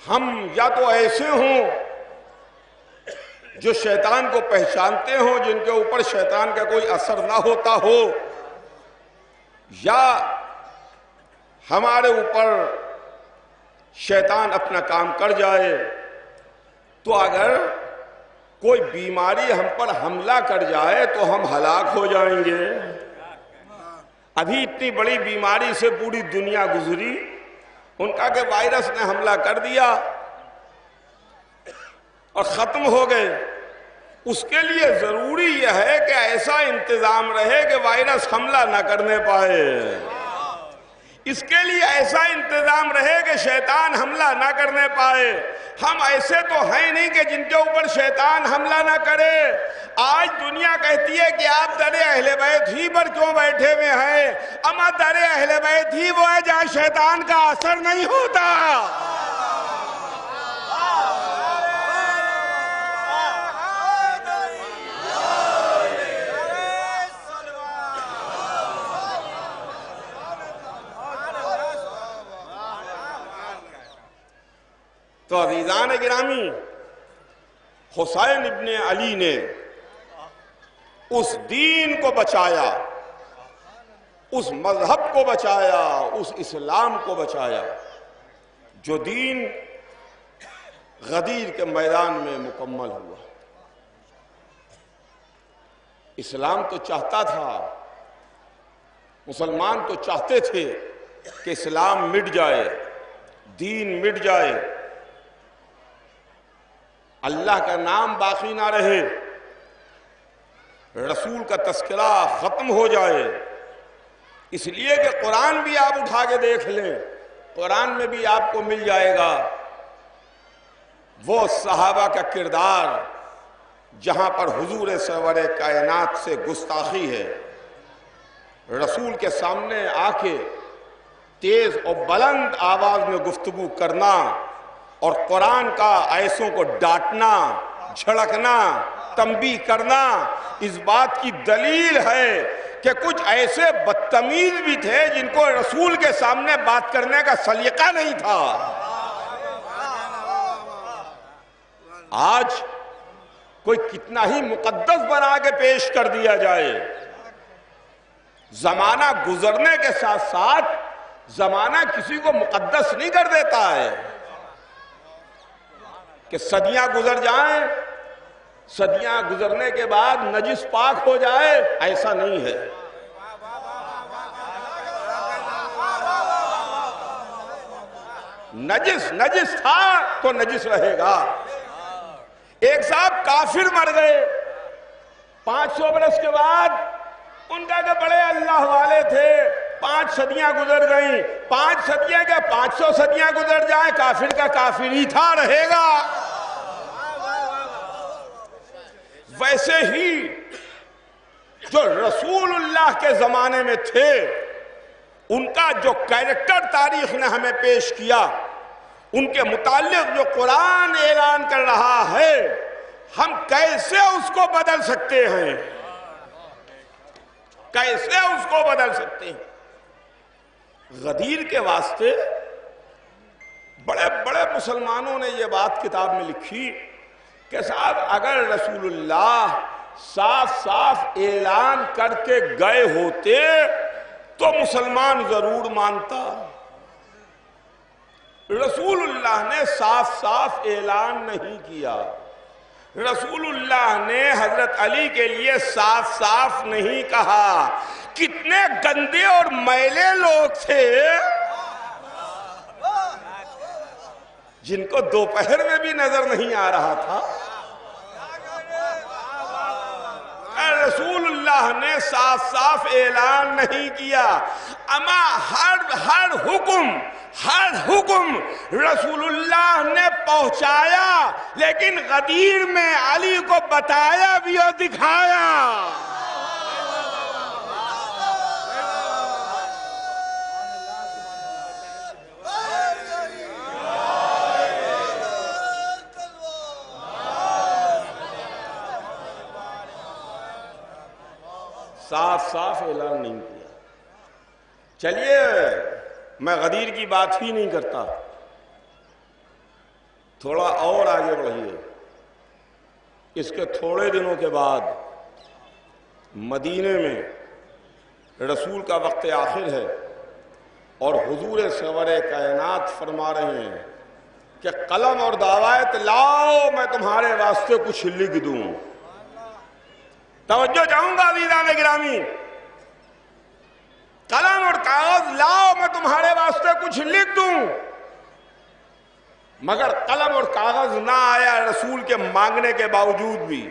ہم یا تو ایسے ہوں جو شیطان کو پہچانتے ہوں، جن کے اوپر شیطان کا کوئی اثر نہ ہوتا ہو، یا ہمارے اوپر شیطان اپنا کام کر جائے. تو اگر کوئی بیماری ہم پر حملہ کر جائے تو ہم ہلاک ہو جائیں گے. ابھی اتنی بڑی بیماری سے پوری دنیا گزری، ان کا کہ وائرس نے حملہ کر دیا اور ختم ہو گئے. اس کے لیے ضروری یہ ہے کہ ایسا انتظام رہے کہ وائرس حملہ نہ کرنے پائے. اس کے لیے ایسا انتظام رہے کہ شیطان حملہ نہ کرنے پائے. ہم ایسے تو ہیں نہیں کہ جن کے اوپر شیطان حملہ نہ کرے. آج دنیا کہتی ہے کہ آپ در اہل بیت ہی پر کیوں بیٹھے ہوئے ہیں؟ اما در اہل بیت ہی وہ ہے جہاں شیطان کا اثر نہیں ہوتا. تو عزیزان گرامی، حسین ابن علی نے اس دین کو بچایا، اس مذہب کو بچایا، اس اسلام کو بچایا جو دین غدیر کے میدان میں مکمل ہوا. اسلام تو چاہتا تھا، مسلمان تو چاہتے تھے کہ اسلام مٹ جائے، دین مٹ جائے، اللہ کا نام باقی نہ رہے، رسول کا تذکرہ ختم ہو جائے. اس لیے کہ قرآن بھی آپ اٹھا کے دیکھ لیں، قرآن میں بھی آپ کو مل جائے گا وہ صحابہ کا کردار جہاں پر حضور سرور کائنات سے گستاخی ہے. رسول کے سامنے آ کے تیز اور بلند آواز میں گفتگو کرنا اور قرآن کا آیتوں کو ڈانٹنا، جھڑکنا، تنبیہ کرنا، اس بات کی دلیل ہے کہ کچھ ایسے بدتمیز بھی تھے جن کو رسول کے سامنے بات کرنے کا سلیقہ نہیں تھا. آج کوئی کتنا ہی مقدس بنا کے پیش کر دیا جائے، زمانہ گزرنے کے ساتھ ساتھ زمانہ کسی کو مقدس نہیں کر دیتا ہے کہ صدیاں گزر جائیں، صدیاں گزرنے کے بعد نجس پاک ہو جائے. ایسا نہیں ہے. نجس تھا تو نجس رہے گا. ایک صاحب کافر مر گئے 500 برس کے بعد، ان کا کہ بڑے اللہ والے تھے، 5 صدیاں گزر گئیں، 5 صدیاں کیا 500 صدیاں گزر جائیں، کافر کا کافر ہی تھا، رہے گا. ویسے ہی جو رسول اللہ کے زمانے میں تھے، ان کا جو کیریکٹر تاریخ نے ہمیں پیش کیا، ان کے متعلق جو قرآن اعلان کر رہا ہے، ہم کیسے اس کو بدل سکتے ہیں؟ کیسے اس کو بدل سکتے ہیں؟ غدیر کے واسطے بڑے بڑے مسلمانوں نے یہ بات کتاب میں لکھی کہ صاحب اگر رسول اللہ صاف صاف اعلان کر کے گئے ہوتے تو مسلمان ضرور مانتا. رسول اللہ نے صاف صاف اعلان نہیں کیا. رسول اللہ نے حضرت علی کے لیے صاف صاف نہیں کہا. کتنے گندے اور میلے لوگ تھے جن کو دوپہر میں بھی نظر نہیں آ رہا تھا. رسول اللہ نے صاف صاف اعلان نہیں کیا. اما ہر حکم رسول اللہ نے پہنچایا، لیکن غدیر میں علی کو بتایا بھی اور دکھایا. صاف صاف اعلان نہیں کیا. چلیے میں غدیر کی بات ہی نہیں کرتا، تھوڑا اور آگے بڑھیے. اس کے تھوڑے دنوں کے بعد مدینے میں رسول کا وقت آخر ہے اور حضور سرور کائنات فرما رہے ہیں کہ قلم اور دعوت لاؤ، میں تمہارے واسطے کچھ لکھ دوں. توجہ چاہوں گا عزیزان گرامی، قلم اور کاغذ لاؤ، میں تمہارے واسطے کچھ لکھ دوں. مگر قلم اور کاغذ نہ آیا رسول کے مانگنے کے باوجود بھی.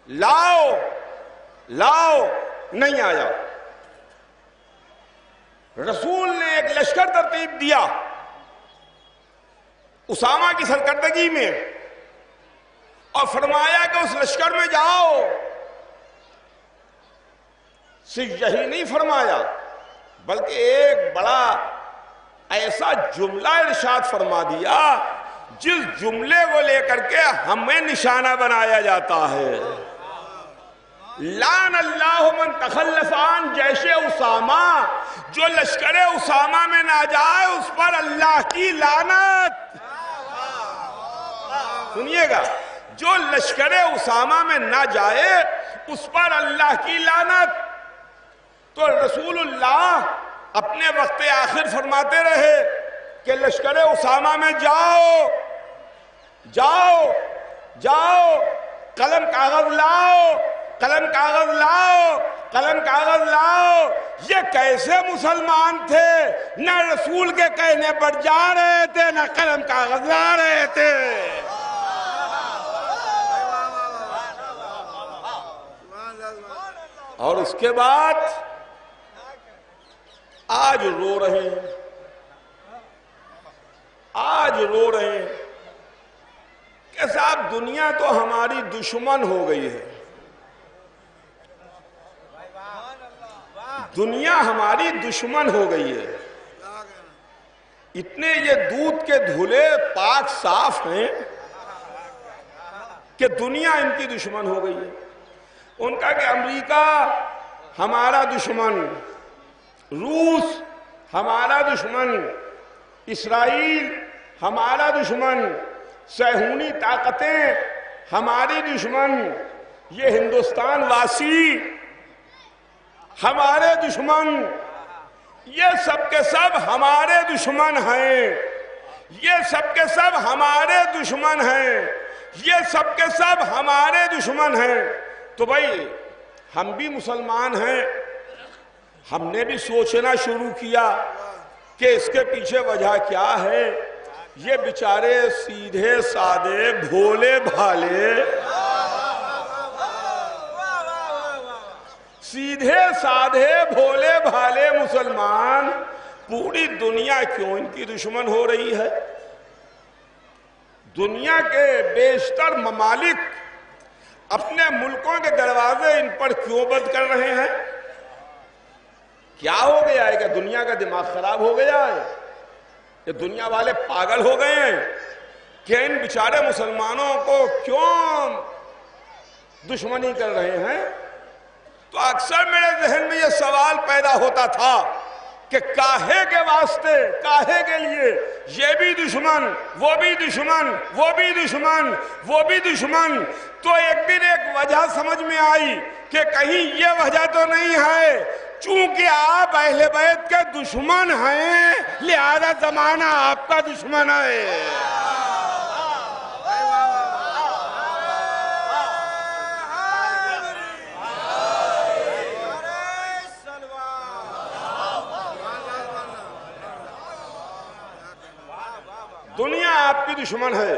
لاؤ نہیں آیا. رسول نے ایک لشکر ترتیب دیا اسامہ کی سرکردگی میں اور فرمایا کہ اس لشکر میں جاؤ. صرف یہی نہیں فرمایا بلکہ ایک بڑا ایسا جملہ ارشاد فرما دیا جس جملے کو لے کر کے ہمیں نشانہ بنایا جاتا ہے. لعن اللہ من تخلف عن جیش اسامہ، جو لشکر اسامہ میں نہ جائے اس پر اللہ کی لعنت. سنیے گا، جو لشکر اسامہ میں نہ جائے اس پر اللہ کی لعنت. تو رسول اللہ اپنے وقت آخر فرماتے رہے کہ لشکر اسامہ میں جاؤ جاؤ جاؤ، قلم کاغذ لاؤ قلم کاغذ لاؤ قلم کاغذ لاؤ. یہ کیسے مسلمان تھے؟ نہ رسول کے کہنے پر جا رہے تھے نہ قلم کاغذ لا رہے تھے. اور اس کے بعد آج رو رہے ہیں، آج رو رہے ہیں کہ صاحب دنیا تو ہماری دشمن ہو گئی ہے، دنیا ہماری دشمن ہو گئی ہے. اتنے یہ دودھ کے دھلے پاک صاف ہیں کہ دنیا ان کی دشمن ہو گئی ہے. ان کا کہ امریکہ ہمارا دشمن، روس ہمارا دشمن، اسرائیل ہمارا دشمن، صہیونی طاقتیں ہماری دشمن، یہ ہندوستان واسی ہمارے دشمن، یہ سب کے سب ہمارے دشمن ہیں، یہ سب کے سب ہمارے دشمن ہیں، یہ سب کے سب ہمارے دشمن ہیں. تو بھائی ہم بھی مسلمان ہیں، ہم نے بھی سوچنا شروع کیا کہ اس کے پیچھے وجہ کیا ہے. یہ بیچارے سیدھے سادے بھولے بھالے، سیدھے سادھے بھولے بھالے مسلمان پوری دنیا کیوں ان کی دشمن ہو رہی ہے؟ دنیا کے بیشتر ممالک اپنے ملکوں کے دروازے ان پر کیوں بند کر رہے ہیں؟ کیا ہو گیا ہے کہ دنیا کا دماغ خراب ہو گیا ہے؟ کہ دنیا والے پاگل ہو گئے ہیں کہ ان بیچارے مسلمانوں کو کیوں دشمنی کر رہے ہیں؟ تو اکثر میرے ذہن میں یہ سوال پیدا ہوتا تھا کہ کاہے کے واسطے، کاہے کے لیے یہ بھی دشمن، وہ بھی دشمن، وہ بھی دشمن، وہ بھی دشمن. تو ایک دن ایک وجہ سمجھ میں آئی کہ کہیں یہ وجہ تو نہیں ہے چونکہ آپ اہل بیت کے دشمن ہیں لہذا زمانہ آپ کا دشمن ہے. دنیا آپ کی دشمن ہے.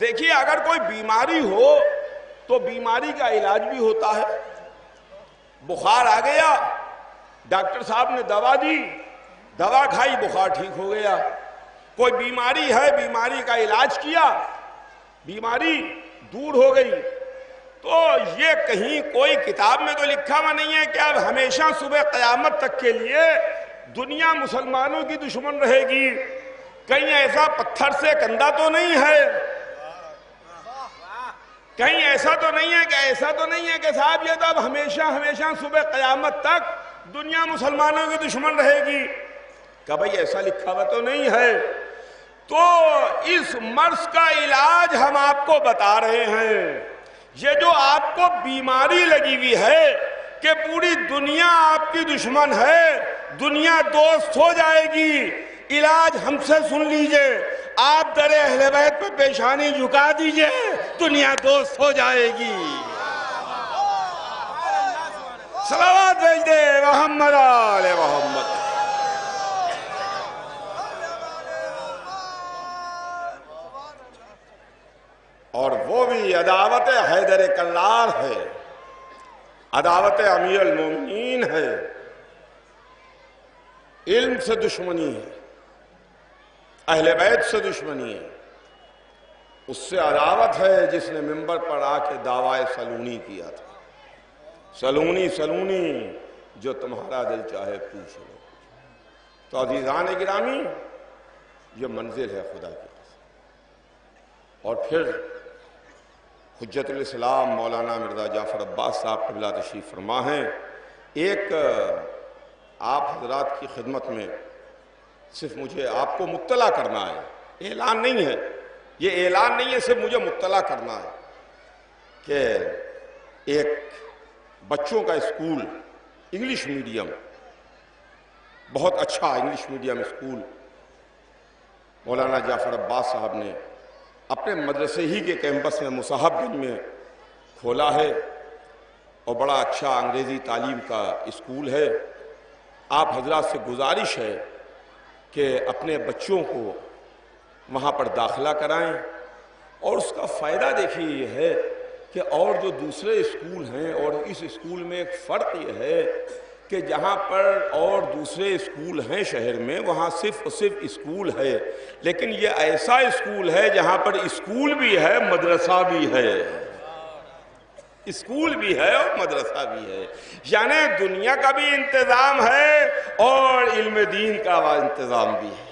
دیکھیے اگر کوئی بیماری ہو تو بیماری کا علاج بھی ہوتا ہے. بخار آ گیا، ڈاکٹر صاحب نے دوا دی، دوا کھائی، بخار ٹھیک ہو گیا. کوئی بیماری ہے، بیماری کا علاج کیا، بیماری دور ہو گئی. تو یہ کہیں کوئی کتاب میں تو لکھا ہوا نہیں ہے کہ اب ہمیشہ صبح قیامت تک کے لیے دنیا مسلمانوں کی دشمن رہے گی. کہیں ایسا پتھر سے کندھا تو نہیں ہے، کہیں ایسا تو نہیں ہے کہ ایسا تو نہیں ہے کہ صاحب یہ تو اب ہمیشہ ہمیشہ صبح قیامت تک دنیا مسلمانوں کی دشمن رہے گی. کہ بھئی ایسا لکھا ہوا تو نہیں ہے. تو اس مرض کا علاج ہم آپ کو بتا رہے ہیں. یہ جو آپ کو بیماری لگی ہوئی ہے کہ پوری دنیا آپ کی دشمن ہے، دنیا دوست ہو جائے گی، علاج ہم سے سن لیجئے. آپ در اہل بیت پہ پیشانی جھکا دیجئے، دنیا دوست ہو جائے گی. صلوات بھیج دے محمد آل محمد. اور وہ بھی عداوت حیدر کرار ہے، عداوت امیر المومنین ہے. علم سے دشمنی ہے، اہل بیت سے دشمنی ہے، اس سے عداوت ہے جس نے منبر پر آ کے دعویٰ سلونی کیا تھا، سلونی سلونی جو تمہارا دل چاہے پوچھ لو۔ تو عزیزان گرامی، یہ منزل ہے خدا کی قسم۔ اور پھر حجت الاسلام مولانا مرزا جعفر عباس صاحب قبلہ تشریف فرما ہیں، ایک آپ حضرات کی خدمت میں صرف مجھے آپ کو مطلع کرنا ہے، اعلان نہیں ہے، یہ اعلان نہیں ہے، صرف مجھے مطلع کرنا ہے کہ ایک بچوں کا اسکول، انگلش میڈیم، بہت اچھا انگلش میڈیم اسکول مولانا جعفر عباس صاحب نے اپنے مدرسے ہی کے کیمپس میں مصحف گنج میں کھولا ہے، اور بڑا اچھا انگریزی تعلیم کا اسکول ہے۔ آپ حضرات سے گزارش ہے کہ اپنے بچوں کو وہاں پر داخلہ کرائیں، اور اس کا فائدہ دیکھیے یہ ہے کہ اور جو دوسرے اسکول ہیں اور اس اسکول میں ایک فرق یہ ہے کہ جہاں پر اور دوسرے اسکول ہیں شہر میں وہاں صرف اور صرف اسکول ہے، لیکن یہ ایسا اسکول ہے جہاں پر اسکول بھی ہے، مدرسہ بھی ہے، اسکول بھی ہے اور مدرسہ بھی ہے، یعنی دنیا کا بھی انتظام ہے اور علم دین کا انتظام بھی ہے۔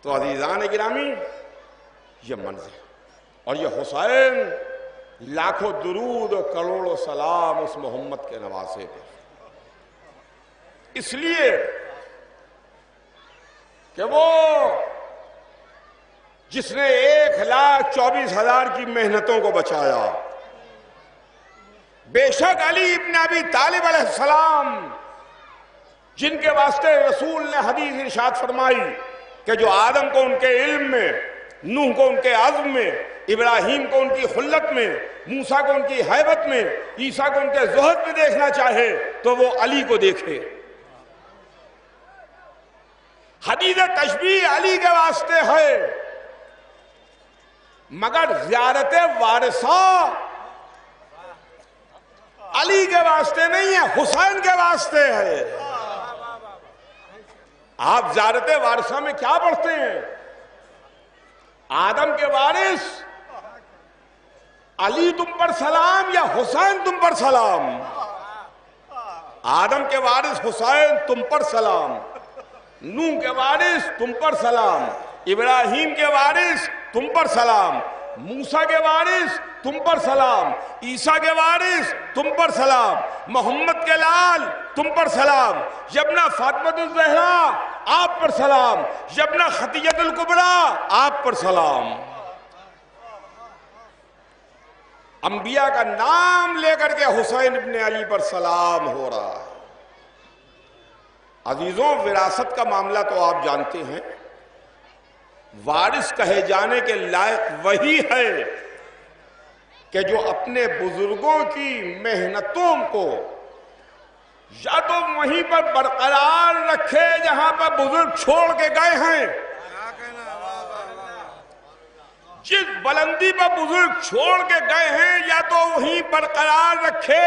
تو عزیزان گرامی، یہ منظر اور یہ حسین، لاکھوں درود اور کروڑوں سلام اس محمد کے نواسے پر، اس لیے کہ وہ جس نے 1,24,000 کی محنتوں کو بچایا۔ بے شک علی ابن ابی طالب علیہ السلام، جن کے واسطے رسول نے حدیث ارشاد فرمائی کہ جو آدم کو ان کے علم میں، نوح کو ان کے عزم میں، ابراہیم کو ان کی خلت میں، موسیٰ کو ان کی ہیبت میں، عیسیٰ کو ان کے زہد میں دیکھنا چاہے تو وہ علی کو دیکھے۔ حدیث تشبیہ علی کے واسطے ہے، مگر زیارت وارثہ علی کے واسطے نہیں ہے، حسین کے واسطے ہے۔ آپ زیارت وارثہ میں کیا پڑھتے ہیں؟ آدم کے وارث علی تم پر سلام یا حسین تم پر سلام؟ آدم کے وارث حسین تم پر سلام، نوح کے وارث تم پر سلام، ابراہیم کے وارث تم پر سلام، موسیٰ کے وارث تم پر سلام، عیسیٰ کے وارث تم پر سلام، محمد کے لال تم پر سلام، یبنہ فاطمۃ الزہرا آپ پر سلام، یبنہ خدیجۃ الکبریٰ آپ پر سلام۔ انبیاء کا نام لے کر کے حسین ابن علی پر سلام ہو رہا ہے۔ عزیزوں، وراثت کا معاملہ تو آپ جانتے ہیں، وارث کہے جانے کے لائق وہی ہے کہ جو اپنے بزرگوں کی محنتوں کو یا تو وہیں پر برقرار رکھے جہاں پر بزرگ چھوڑ کے گئے ہیں، جس بلندی پر بزرگ چھوڑ کے گئے ہیں یا تو وہیں برقرار رکھے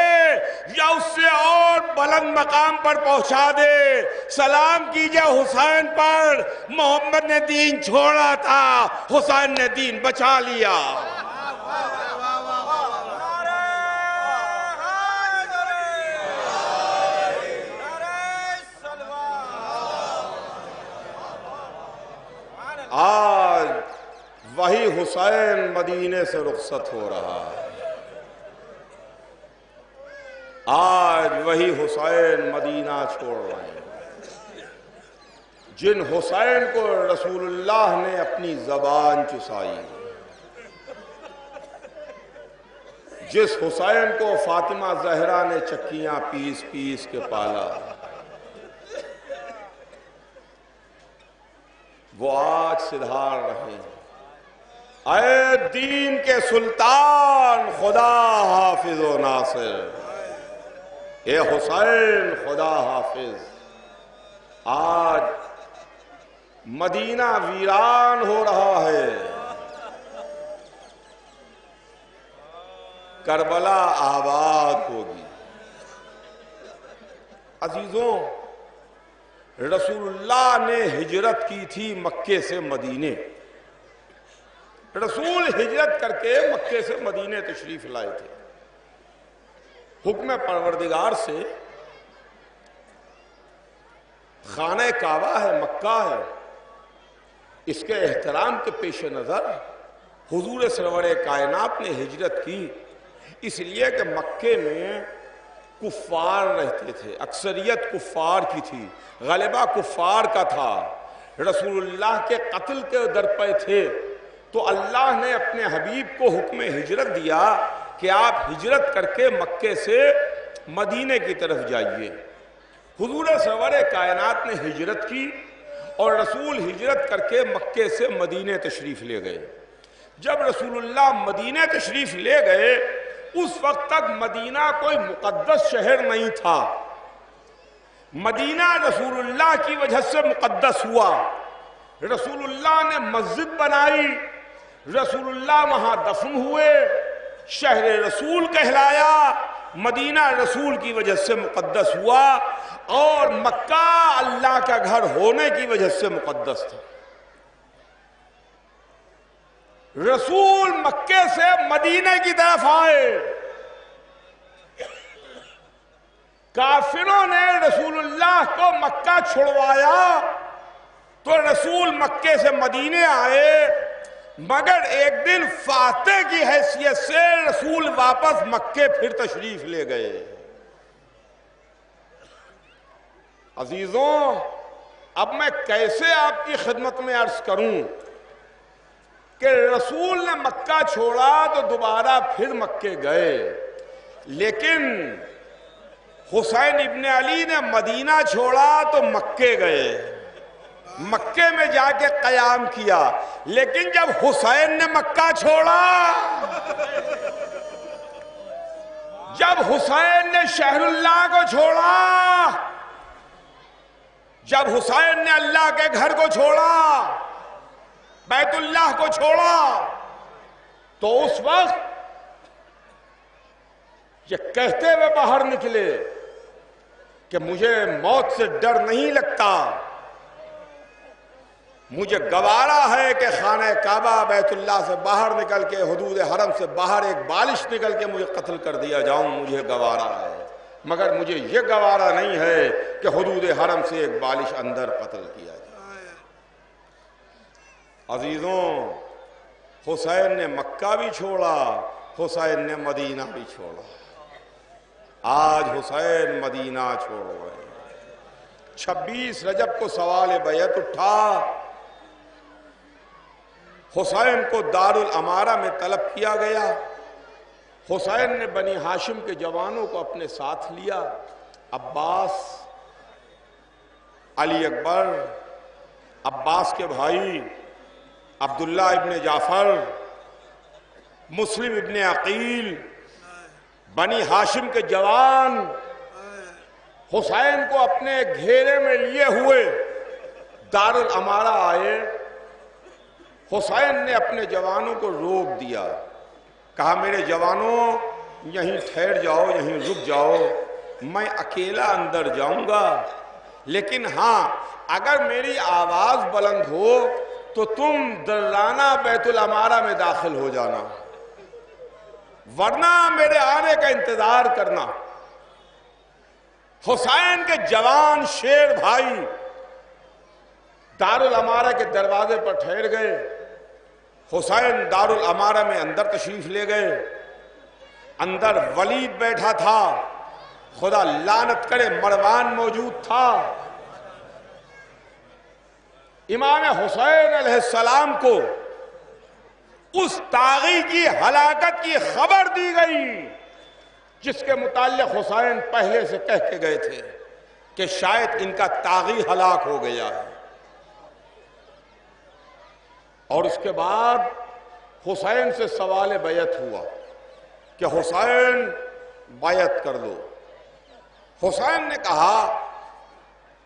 یا اس سے اور بلند مقام پر پہنچا دے۔ سلام کیجئے حسین پر، محمد نے دین چھوڑا تھا، حسین نے دین بچا لیا۔ آج وہی حسین مدینے سے رخصت ہو رہا ہے، آج وہی حسین مدینہ چھوڑ رہے ہیں، جن حسین کو رسول اللہ نے اپنی زبان چسائی، جس حسین کو فاطمہ زہرا نے چکیاں پیس پیس کے پالا، وہ آج سدھار رہے ہیں۔ اے دین کے سلطان، خدا حافظ و ناصر، اے حسین خدا حافظ۔ آج مدینہ ویران ہو رہا ہے، کربلا آباد ہوگی۔ عزیزوں، رسول اللہ نے ہجرت کی تھی مکے سے مدینے. رسول ہجرت کر کے مکے سے مدینے تشریف لائے تھے. حکم پروردگار سے خانہ کعبہ ہے، مکہ ہے، اس کے احترام کے پیش نظر حضور سرور کائنات نے ہجرت کی. اس لیے کہ مکے میں کفار رہتے تھے، اکثریت کفار کی تھی، غلبہ کفار کا تھا، رسول اللہ کے قتل کے درپے تھے. تو اللہ نے اپنے حبیب کو حکم ہجرت دیا کہ آپ ہجرت کر کے مکے سے مدینے کی طرف جائیے. حضور سرور کائنات نے ہجرت کی اور رسول ہجرت کر کے مکے سے مدینے تشریف لے گئے. جب رسول اللہ مدینے تشریف لے گئے، اس وقت تک مدینہ کوئی مقدس شہر نہیں تھا. مدینہ رسول اللہ کی وجہ سے مقدس ہوا. رسول اللہ نے مسجد بنائی، رسول اللہ وہاں دفن ہوئے، شہر رسول کہلایا. مدینہ رسول کی وجہ سے مقدس ہوا اور مکہ اللہ کا گھر ہونے کی وجہ سے مقدس تھا. رسول مکے سے مدینے کی طرف آئے. کافروں نے رسول اللہ کو مکہ چھڑوایا تو رسول مکے سے مدینے آئے، مگر ایک دن فاتح کی حیثیت سے رسول واپس مکے پھر تشریف لے گئے. عزیزوں، اب میں کیسے آپ کی خدمت میں عرض کروں کہ رسول نے مکہ چھوڑا تو دوبارہ پھر مکے گئے، لیکن حسین ابن علی نے مدینہ چھوڑا تو مکے گئے، مکے میں جا کے قیام کیا. لیکن جب حسین نے مکہ چھوڑا، جب حسین نے شہر اللہ کو چھوڑا، جب حسین نے اللہ کے گھر کو چھوڑا، بیت اللہ کو چھوڑا، تو اس وقت یہ کہتے ہوئے باہر نکلے کہ مجھے موت سے ڈر نہیں لگتا، مجھے گوارا ہے کہ خانہ کعبہ بیت اللہ سے باہر نکل کے حدود حرم سے باہر ایک بالش نکل کے مجھے قتل کر دیا جاؤں، مجھے گوارا ہے، مگر مجھے یہ گوارا نہیں ہے کہ حدود حرم سے ایک بالش اندر قتل کیا جائے. عزیزوں، حسین نے مکہ بھی چھوڑا، حسین نے مدینہ بھی چھوڑا. آج حسین مدینہ چھوڑ گئے. 26 رجب کو سوال بیعت اٹھا. حسین کو دارالامارہ میں طلب کیا گیا. حسین نے بنی ہاشم کے جوانوں کو اپنے ساتھ لیا. عباس، علی اکبر، عباس کے بھائی عبداللہ ابن جعفر، مسلم ابن عقیل، بنی ہاشم کے جوان حسین کو اپنے گھیرے میں لیے ہوئے دارالامارہ آئے. حسین نے اپنے جوانوں کو روک دیا، کہا میرے جوانوں یہیں ٹھہر جاؤ، یہیں رک جاؤ، میں اکیلا اندر جاؤں گا، لیکن ہاں اگر میری آواز بلند ہو تو تم درانہ بیت الامارہ میں داخل ہو جانا، ورنہ میرے آنے کا انتظار کرنا. حسین کے جوان شیر بھائی دارالامارہ کے دروازے پر ٹھہر گئے. حسین دارالامارہ میں اندر تشریف لے گئے. اندر ولید بیٹھا تھا، خدا لعنت کرے مروان موجود تھا. امام حسین علیہ السلام کو اس طاغی کی ہلاکت کی خبر دی گئی جس کے متعلق حسین پہلے سے کہہ کے گئے تھے کہ شاید ان کا طاغی ہلاک ہو گیا ہے. اور اس کے بعد حسین سے سوال بیعت ہوا کہ حسین بیعت کر لو. حسین نے کہا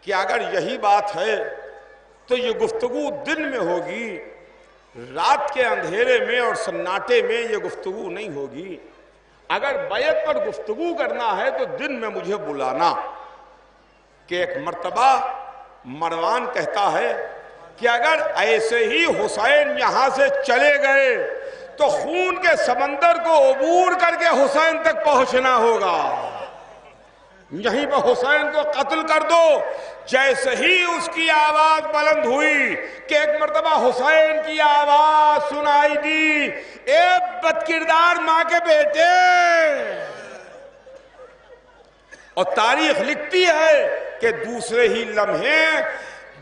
کہ اگر یہی بات ہے تو یہ گفتگو دن میں ہوگی، رات کے اندھیرے میں اور سناٹے میں یہ گفتگو نہیں ہوگی. اگر بیعت پر گفتگو کرنا ہے تو دن میں مجھے بلانا. کہ ایک مرتبہ مروان کہتا ہے کہ اگر ایسے ہی حسین یہاں سے چلے گئے تو خون کے سمندر کو عبور کر کے حسین تک پہنچنا ہوگا، یہیں پہ حسین کو قتل کر دو۔ جیسے ہی اس کی آواز بلند ہوئی کہ ایک مرتبہ حسین کی آواز سنائی دی، اے بدکردار ماں کے بیٹے، اور تاریخ لکھتی ہے کہ دوسرے ہی لمحے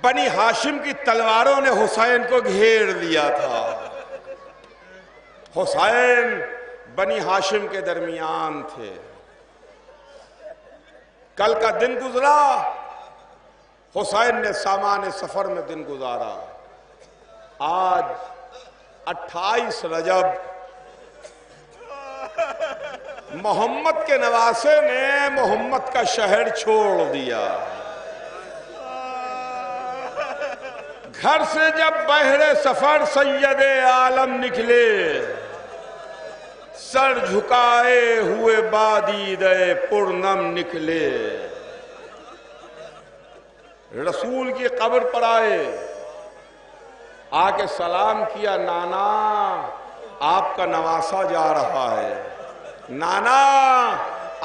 بنی ہاشم کی تلواروں نے حسین کو گھیر لیا تھا۔ حسین بنی ہاشم کے درمیان تھے۔ کل کا دن گزرا، حسین نے سامان سفر میں دن گزارا۔ آج 28 رجب محمد کے نواسے نے محمد کا شہر چھوڑ دیا۔ گھر سے جب بحر سفر سید عالم نکلے، سر جھکائے ہوئے بادیدے پرنم نکلے۔ رسول کی قبر پر آئے، آ کے سلام کیا، نانا آپ کا نواسا جا رہا ہے، نانا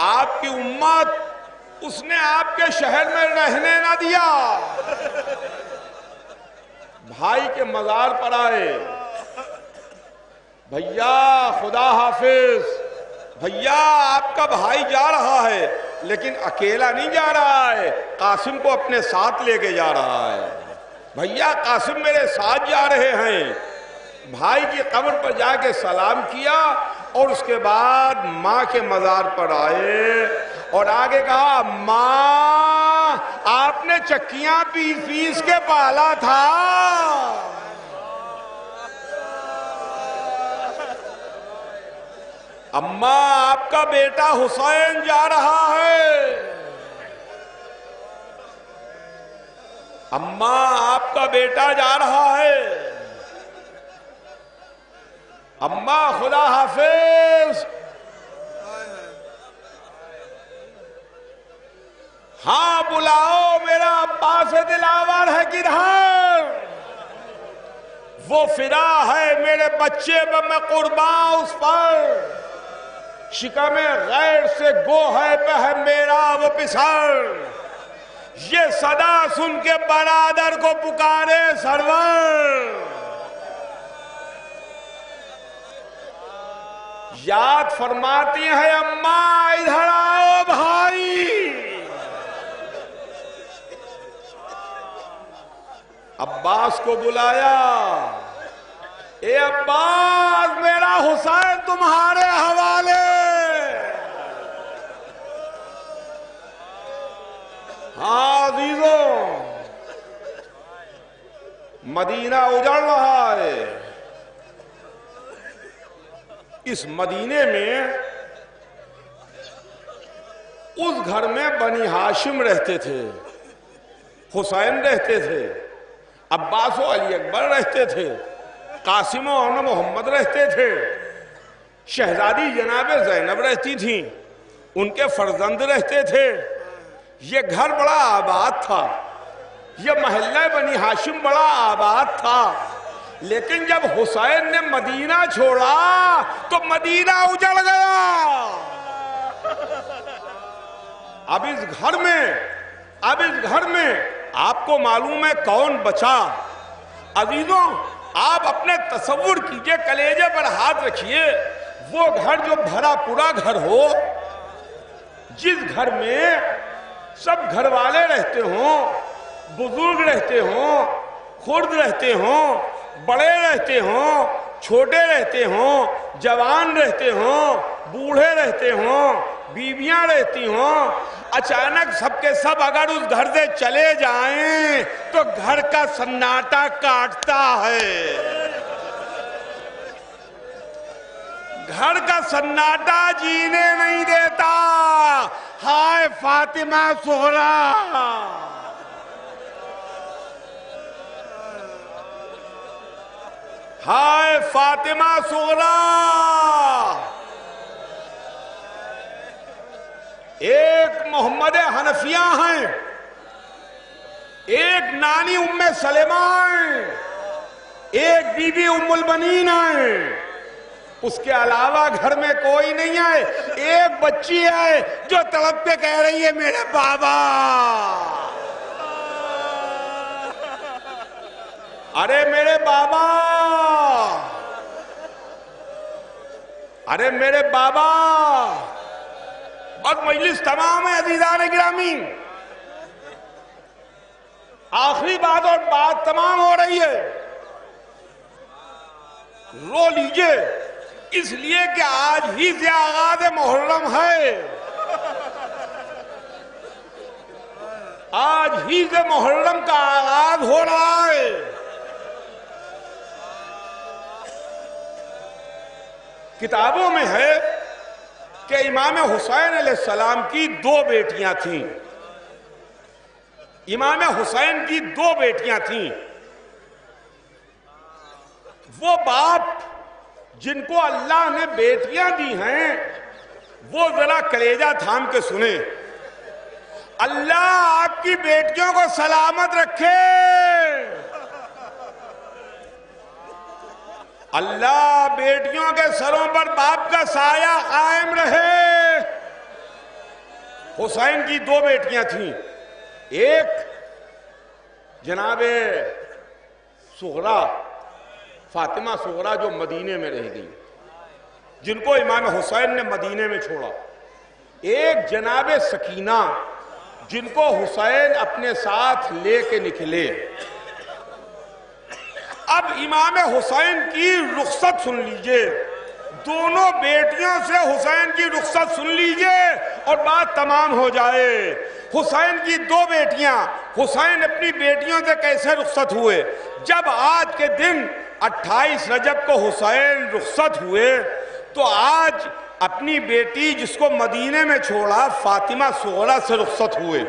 آپ کی امت اس نے آپ کے شہر میں رہنے نہ دیا۔ بھائی کے مزار پر آئے، بھیا خدا حافظ، بھیا آپ کا بھائی جا رہا ہے لیکن اکیلا نہیں جا رہا ہے، قاسم کو اپنے ساتھ لے کے جا رہا ہے، بھیا قاسم میرے ساتھ جا رہے ہیں۔ بھائی کی قبر پر جا کے سلام کیا اور اس کے بعد ماں کے مزار پر آئے اور آگے کہا، ماں آپ نے چکیاں پیس پیس کے پالا تھا، اماں آپ کا بیٹا حسین جا رہا ہے، اماں آپ کا بیٹا جا رہا ہے، اماں خدا حافظ۔ ہاں بلاؤ، میرا عباس دلاور ہے کدھر؟ وہ فدا ہے میرے بچے پہ میں قربان اس پر، شکم غیر سے گو ہے پہ ہے میرا وہ پسر، یہ صدا سن کے برادر کو پکارے سرور۔ یاد فرماتی ہیں اماں ادھر آؤ بھائی، عباس کو بلایا، اے عباس میرا حسین تمہارے حوالے۔ ہاں عزیزوں، مدینہ اجڑ رہا ہے، اس مدینے میں اس گھر میں بنی ہاشم رہتے تھے، حسین رہتے تھے، عباس و علی اکبر رہتے تھے، قاسم و محمد رہتے تھے، شہزادی جناب زینب رہتی تھیں، ان کے فرزند رہتے تھے۔ یہ گھر بڑا آباد تھا، یہ محلہ بنی ہاشم بڑا آباد تھا، لیکن جب حسین نے مدینہ چھوڑا تو مدینہ اجڑ گیا۔ اب اس گھر میں آپ کو معلوم ہے کون بچا؟ عزیزوں آپ اپنے تصور کیجئے، کلیجے پر ہاتھ رکھیے، وہ گھر جو بھرا پورا گھر ہو، جس گھر میں سب گھر والے رہتے ہوں، بزرگ رہتے ہوں، خرد رہتے ہوں، بڑے رہتے ہوں، چھوٹے رہتے ہوں، جوان رہتے ہوں، بوڑھے رہتے ہوں، بیویاں رہتی ہوں، اچانک سب کے سب اگر اس گھر سے چلے جائیں تو گھر کا سناٹا کاٹتا ہے، گھر کا سناٹا جینے نہیں دیتا۔ ہائے فاطمہ زہرا، ہائے فاطمہ زہرا، ایک محمد حنفیہ ہیں، ایک نانی ام سلمہ ہیں، ایک بی بی ام البنین ہیں، اس کے علاوہ گھر میں کوئی نہیں ہے. ایک بچی ہے جو تڑپ کے کہہ رہی ہے میرے بابا. ارے میرے بابا، ارے میرے بابا. اور مجلس تمام ہے عزیزان گرامی، آخری بات اور بات تمام ہو رہی ہے. رو لیجئے اس لیے کہ آج ہی سے آغاز محرم ہے. آج ہی سے محرم کا آغاز ہو رہا ہے. کتابوں میں ہے کہ امام حسین علیہ السلام کی 2 بیٹیاں تھیں. امام حسین کی 2 بیٹیاں تھیں. وہ باپ جن کو اللہ نے بیٹیاں دی ہیں وہ ذرا کلیجہ تھام کے سنیں. اللہ آپ کی بیٹیوں کو سلامت رکھے. اللہ بیٹیوں کے سروں پر باپ کا سایہ قائم رہے. حسین کی 2 بیٹیاں تھیں. ایک جناب صغرا، فاطمہ صغرا جو مدینے میں رہ گئی، جن کو امام حسین نے مدینے میں چھوڑا. ایک جناب سکینہ جن کو حسین اپنے ساتھ لے کے نکلے. اب امام حسین کی رخصت سن لیجئے، دونوں بیٹیوں سے حسین کی رخصت سن لیجئے اور بات تمام ہو جائے. حسین کی 2 بیٹیاں، حسین اپنی بیٹیوں سے کیسے رخصت ہوئے؟ جب آج کے دن 28 رجب کو حسین رخصت ہوئے تو آج اپنی بیٹی جس کو مدینے میں چھوڑا فاطمہ صغرا سے رخصت ہوئے.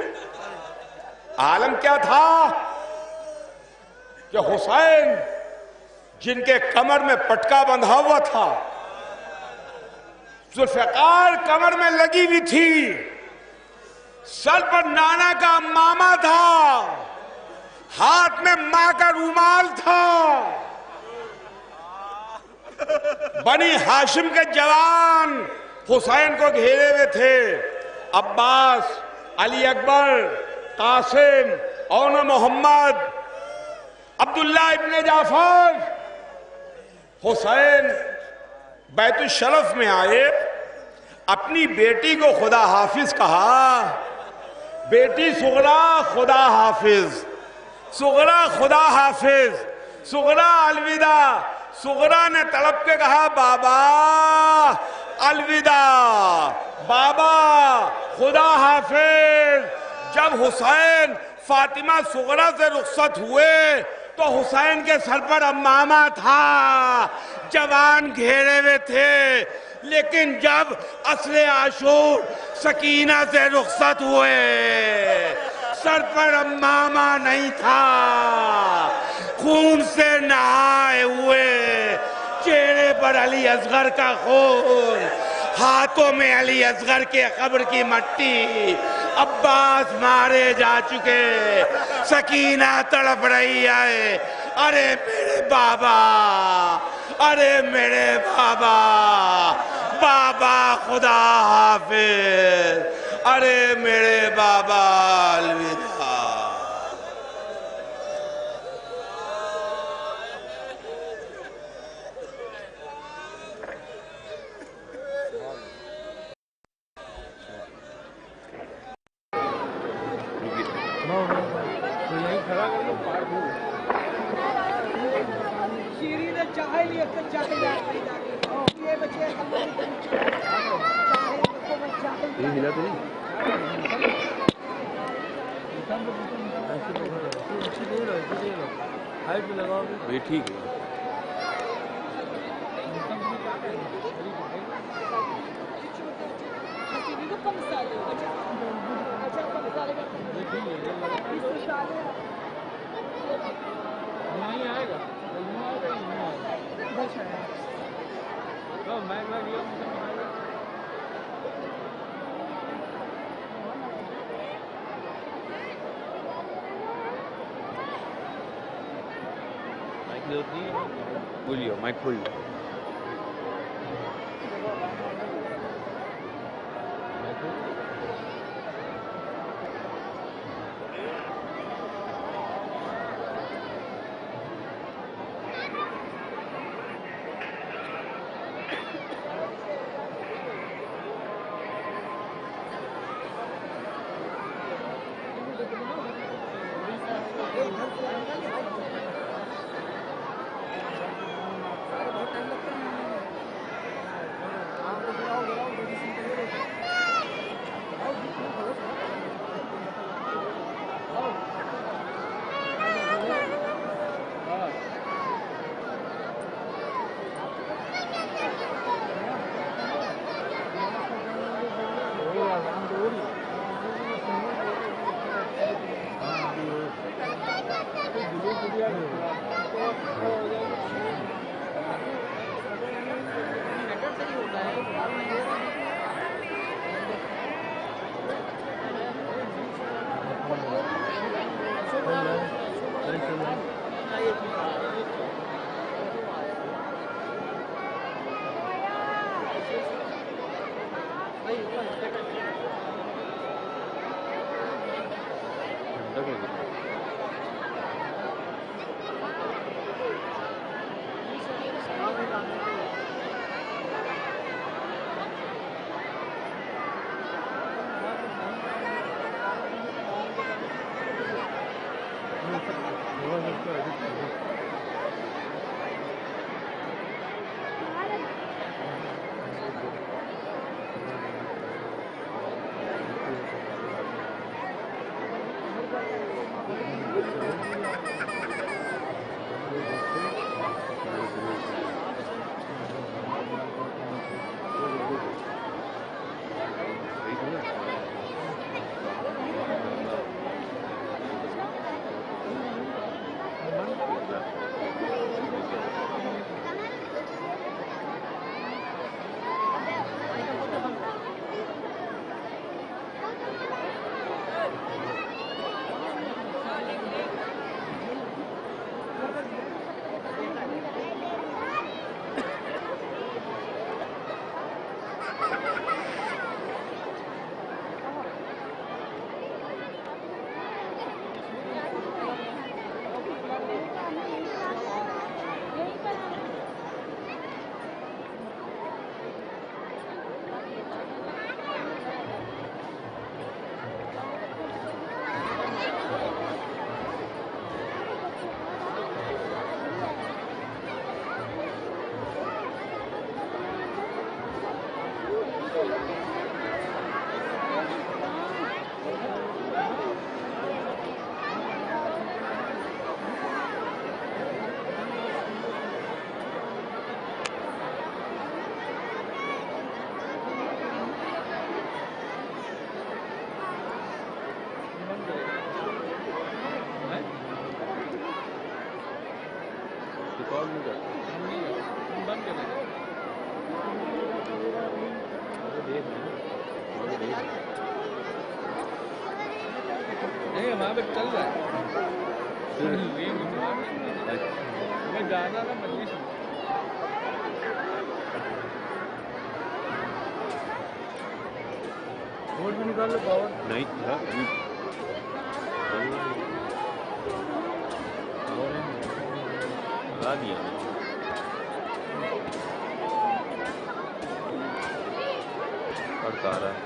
عالم کیا تھا کہ حسین جن کے کمر میں پٹکا بندھا ہوا تھا، ذوالفقار کمر میں لگی ہوئی تھی، سر پر نانا کا امامہ تھا، ہاتھ میں ماں کا رومال تھا. بنی ہاشم کے جوان حسین کو گھیرے ہوئے تھے. عباس، علی اکبر، قاسم، اون محمد، عبداللہ ابن جعفر. حسین بیت الشرف میں آئے، اپنی بیٹی کو خدا حافظ کہا. بیٹی صغرا خدا حافظ، صغرا خدا حافظ، صغرا الوداع. صغرا نے تڑپ کے کہا بابا الوداع، بابا خدا حافظ. جب حسین فاطمہ صغرا سے رخصت ہوئے تو حسین کے سر پر امامہ تھا، جوان گھیرے ہوئے تھے. لیکن جب عصر عاشور سکینہ سے رخصت ہوئے سر پر امامہ نہیں تھا، خون سے نہائے ہوئے، چہرے پر علی اصغر کا خون، ہاتھوں میں علی اصغر کے قبر کی مٹی. عباس مارے جا چکے، سکینہ تڑپ رہی ہے. ارے میرے بابا، ارے میرے بابا، بابا خدا حافظ، ارے میرے بابا الوداع. ٹھیک ہے. بولیو مائک کھول لو. نہیں وہاں پہ چل رہا ہے میں جانا تھا مجلس میں. بورڈ میں نکال لو پاور نہیں تھا لگا دیا رہا ہے.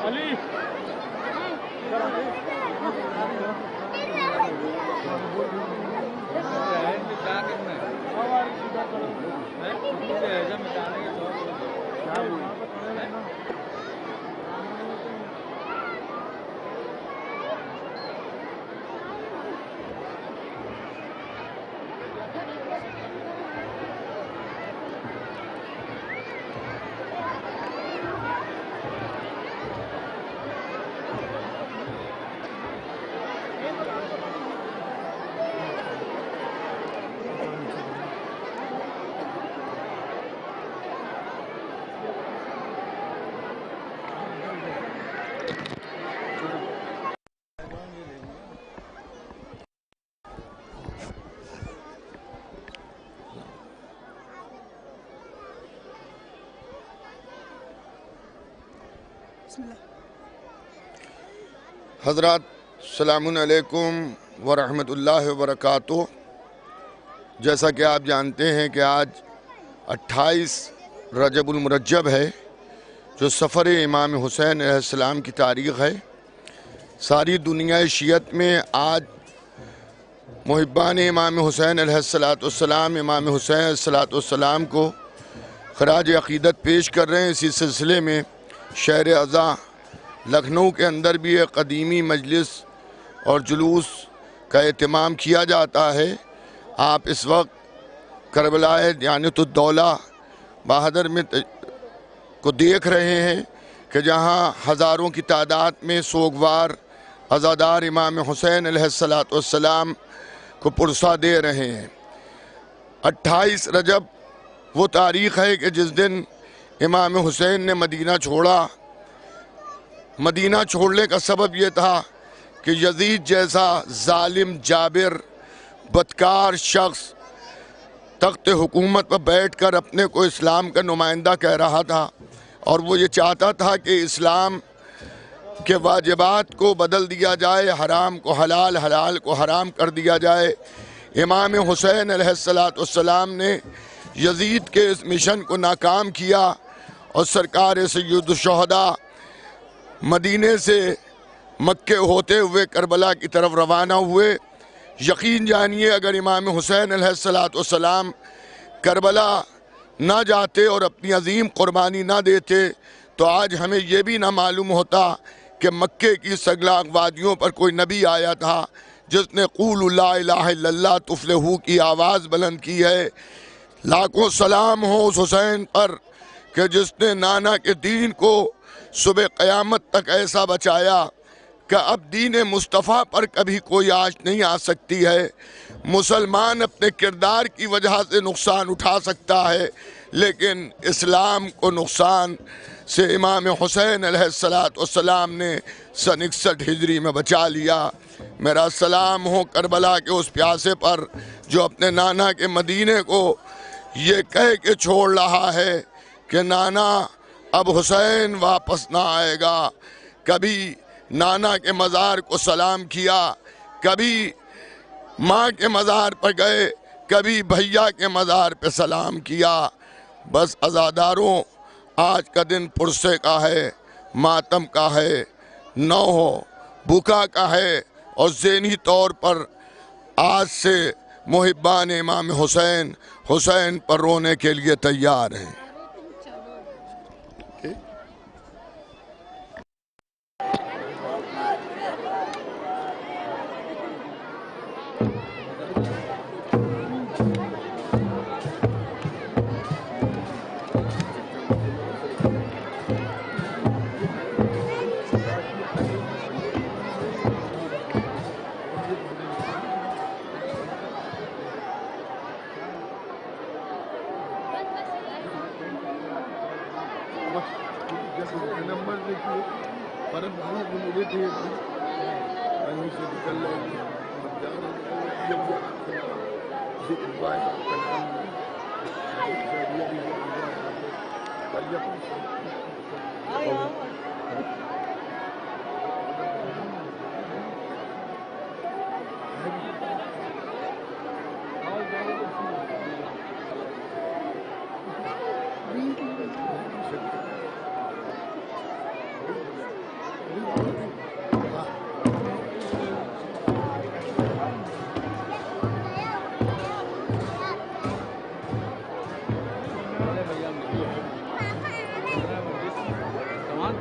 علی کیا کرنا ہے حضرات السلام علیکم ورحمۃ اللہ وبرکاتہ۔ جیسا کہ آپ جانتے ہیں کہ آج 28 رجب المرجب ہے، جو سفر امام حسین علیہ السلام کی تاریخ ہے۔ ساری دنیا شیعت میں آج محبان امام حسین علیہ السلام امام حسین علیہ السلام کو خراج عقیدت پیش کر رہے ہیں۔ اسی سلسلے میں شہر اعضاء لکھنؤ کے اندر بھی ایک قدیمی مجلس اور جلوس کا اہتمام کیا جاتا ہے۔ آپ اس وقت کربلا دیانت الدولہ بہادر میں کو دیکھ رہے ہیں کہ جہاں ہزاروں کی تعداد میں سوگوار عزادار امام حسین علیہ السلام کو پرسہ دے رہے ہیں۔ 28 رجب وہ تاریخ ہے کہ جس دن امام حسین نے مدینہ چھوڑا۔ مدینہ چھوڑنے کا سبب یہ تھا کہ یزید جیسا ظالم، جابر، بدکار شخص تخت حکومت پر بیٹھ کر اپنے کو اسلام کا نمائندہ کہہ رہا تھا، اور وہ یہ چاہتا تھا کہ اسلام کے واجبات کو بدل دیا جائے، حرام کو حلال، حلال کو حرام کر دیا جائے۔ امام حسین علیہ السلام نے یزید کے اس مشن کو ناکام کیا، اور سرکار سید الشہداء مدینے سے مکے ہوتے ہوئے کربلا کی طرف روانہ ہوئے۔ یقین جانیے اگر امام حسین علیہ السلام کربلا نہ جاتے اور اپنی عظیم قربانی نہ دیتے تو آج ہمیں یہ بھی نہ معلوم ہوتا کہ مکے کی سگلاگ وادیوں پر کوئی نبی آیا تھا جس نے قولوا لا الہ الا اللہ تفلحوا کی آواز بلند کی ہے۔ لاکھوں سلام ہو اس حسین پر کہ جس نے نانا کے دین کو صبح قیامت تک ایسا بچایا کہ اب دین مصطفیٰ پر کبھی کوئی آنچ نہیں آ سکتی ہے۔ مسلمان اپنے کردار کی وجہ سے نقصان اٹھا سکتا ہے، لیکن اسلام کو نقصان سے امام حسین علیہ السلام نے سن 61 ہجری میں بچا لیا۔ میرا سلام ہو کربلا کے اس پیاسے پر جو اپنے نانا کے مدینے کو یہ کہہ کے چھوڑ رہا ہے کہ نانا اب حسین واپس نہ آئے گا۔ کبھی نانا کے مزار کو سلام کیا، کبھی ماں کے مزار پر گئے، کبھی بھیا کے مزار پہ سلام کیا۔ بس عزاداروں، آج کا دن پرسے کا ہے، ماتم کا ہے، نوح بکا کا ہے، اور ذہنی طور پر آج سے محبان امام حسین پر رونے کے لیے تیار ہیں۔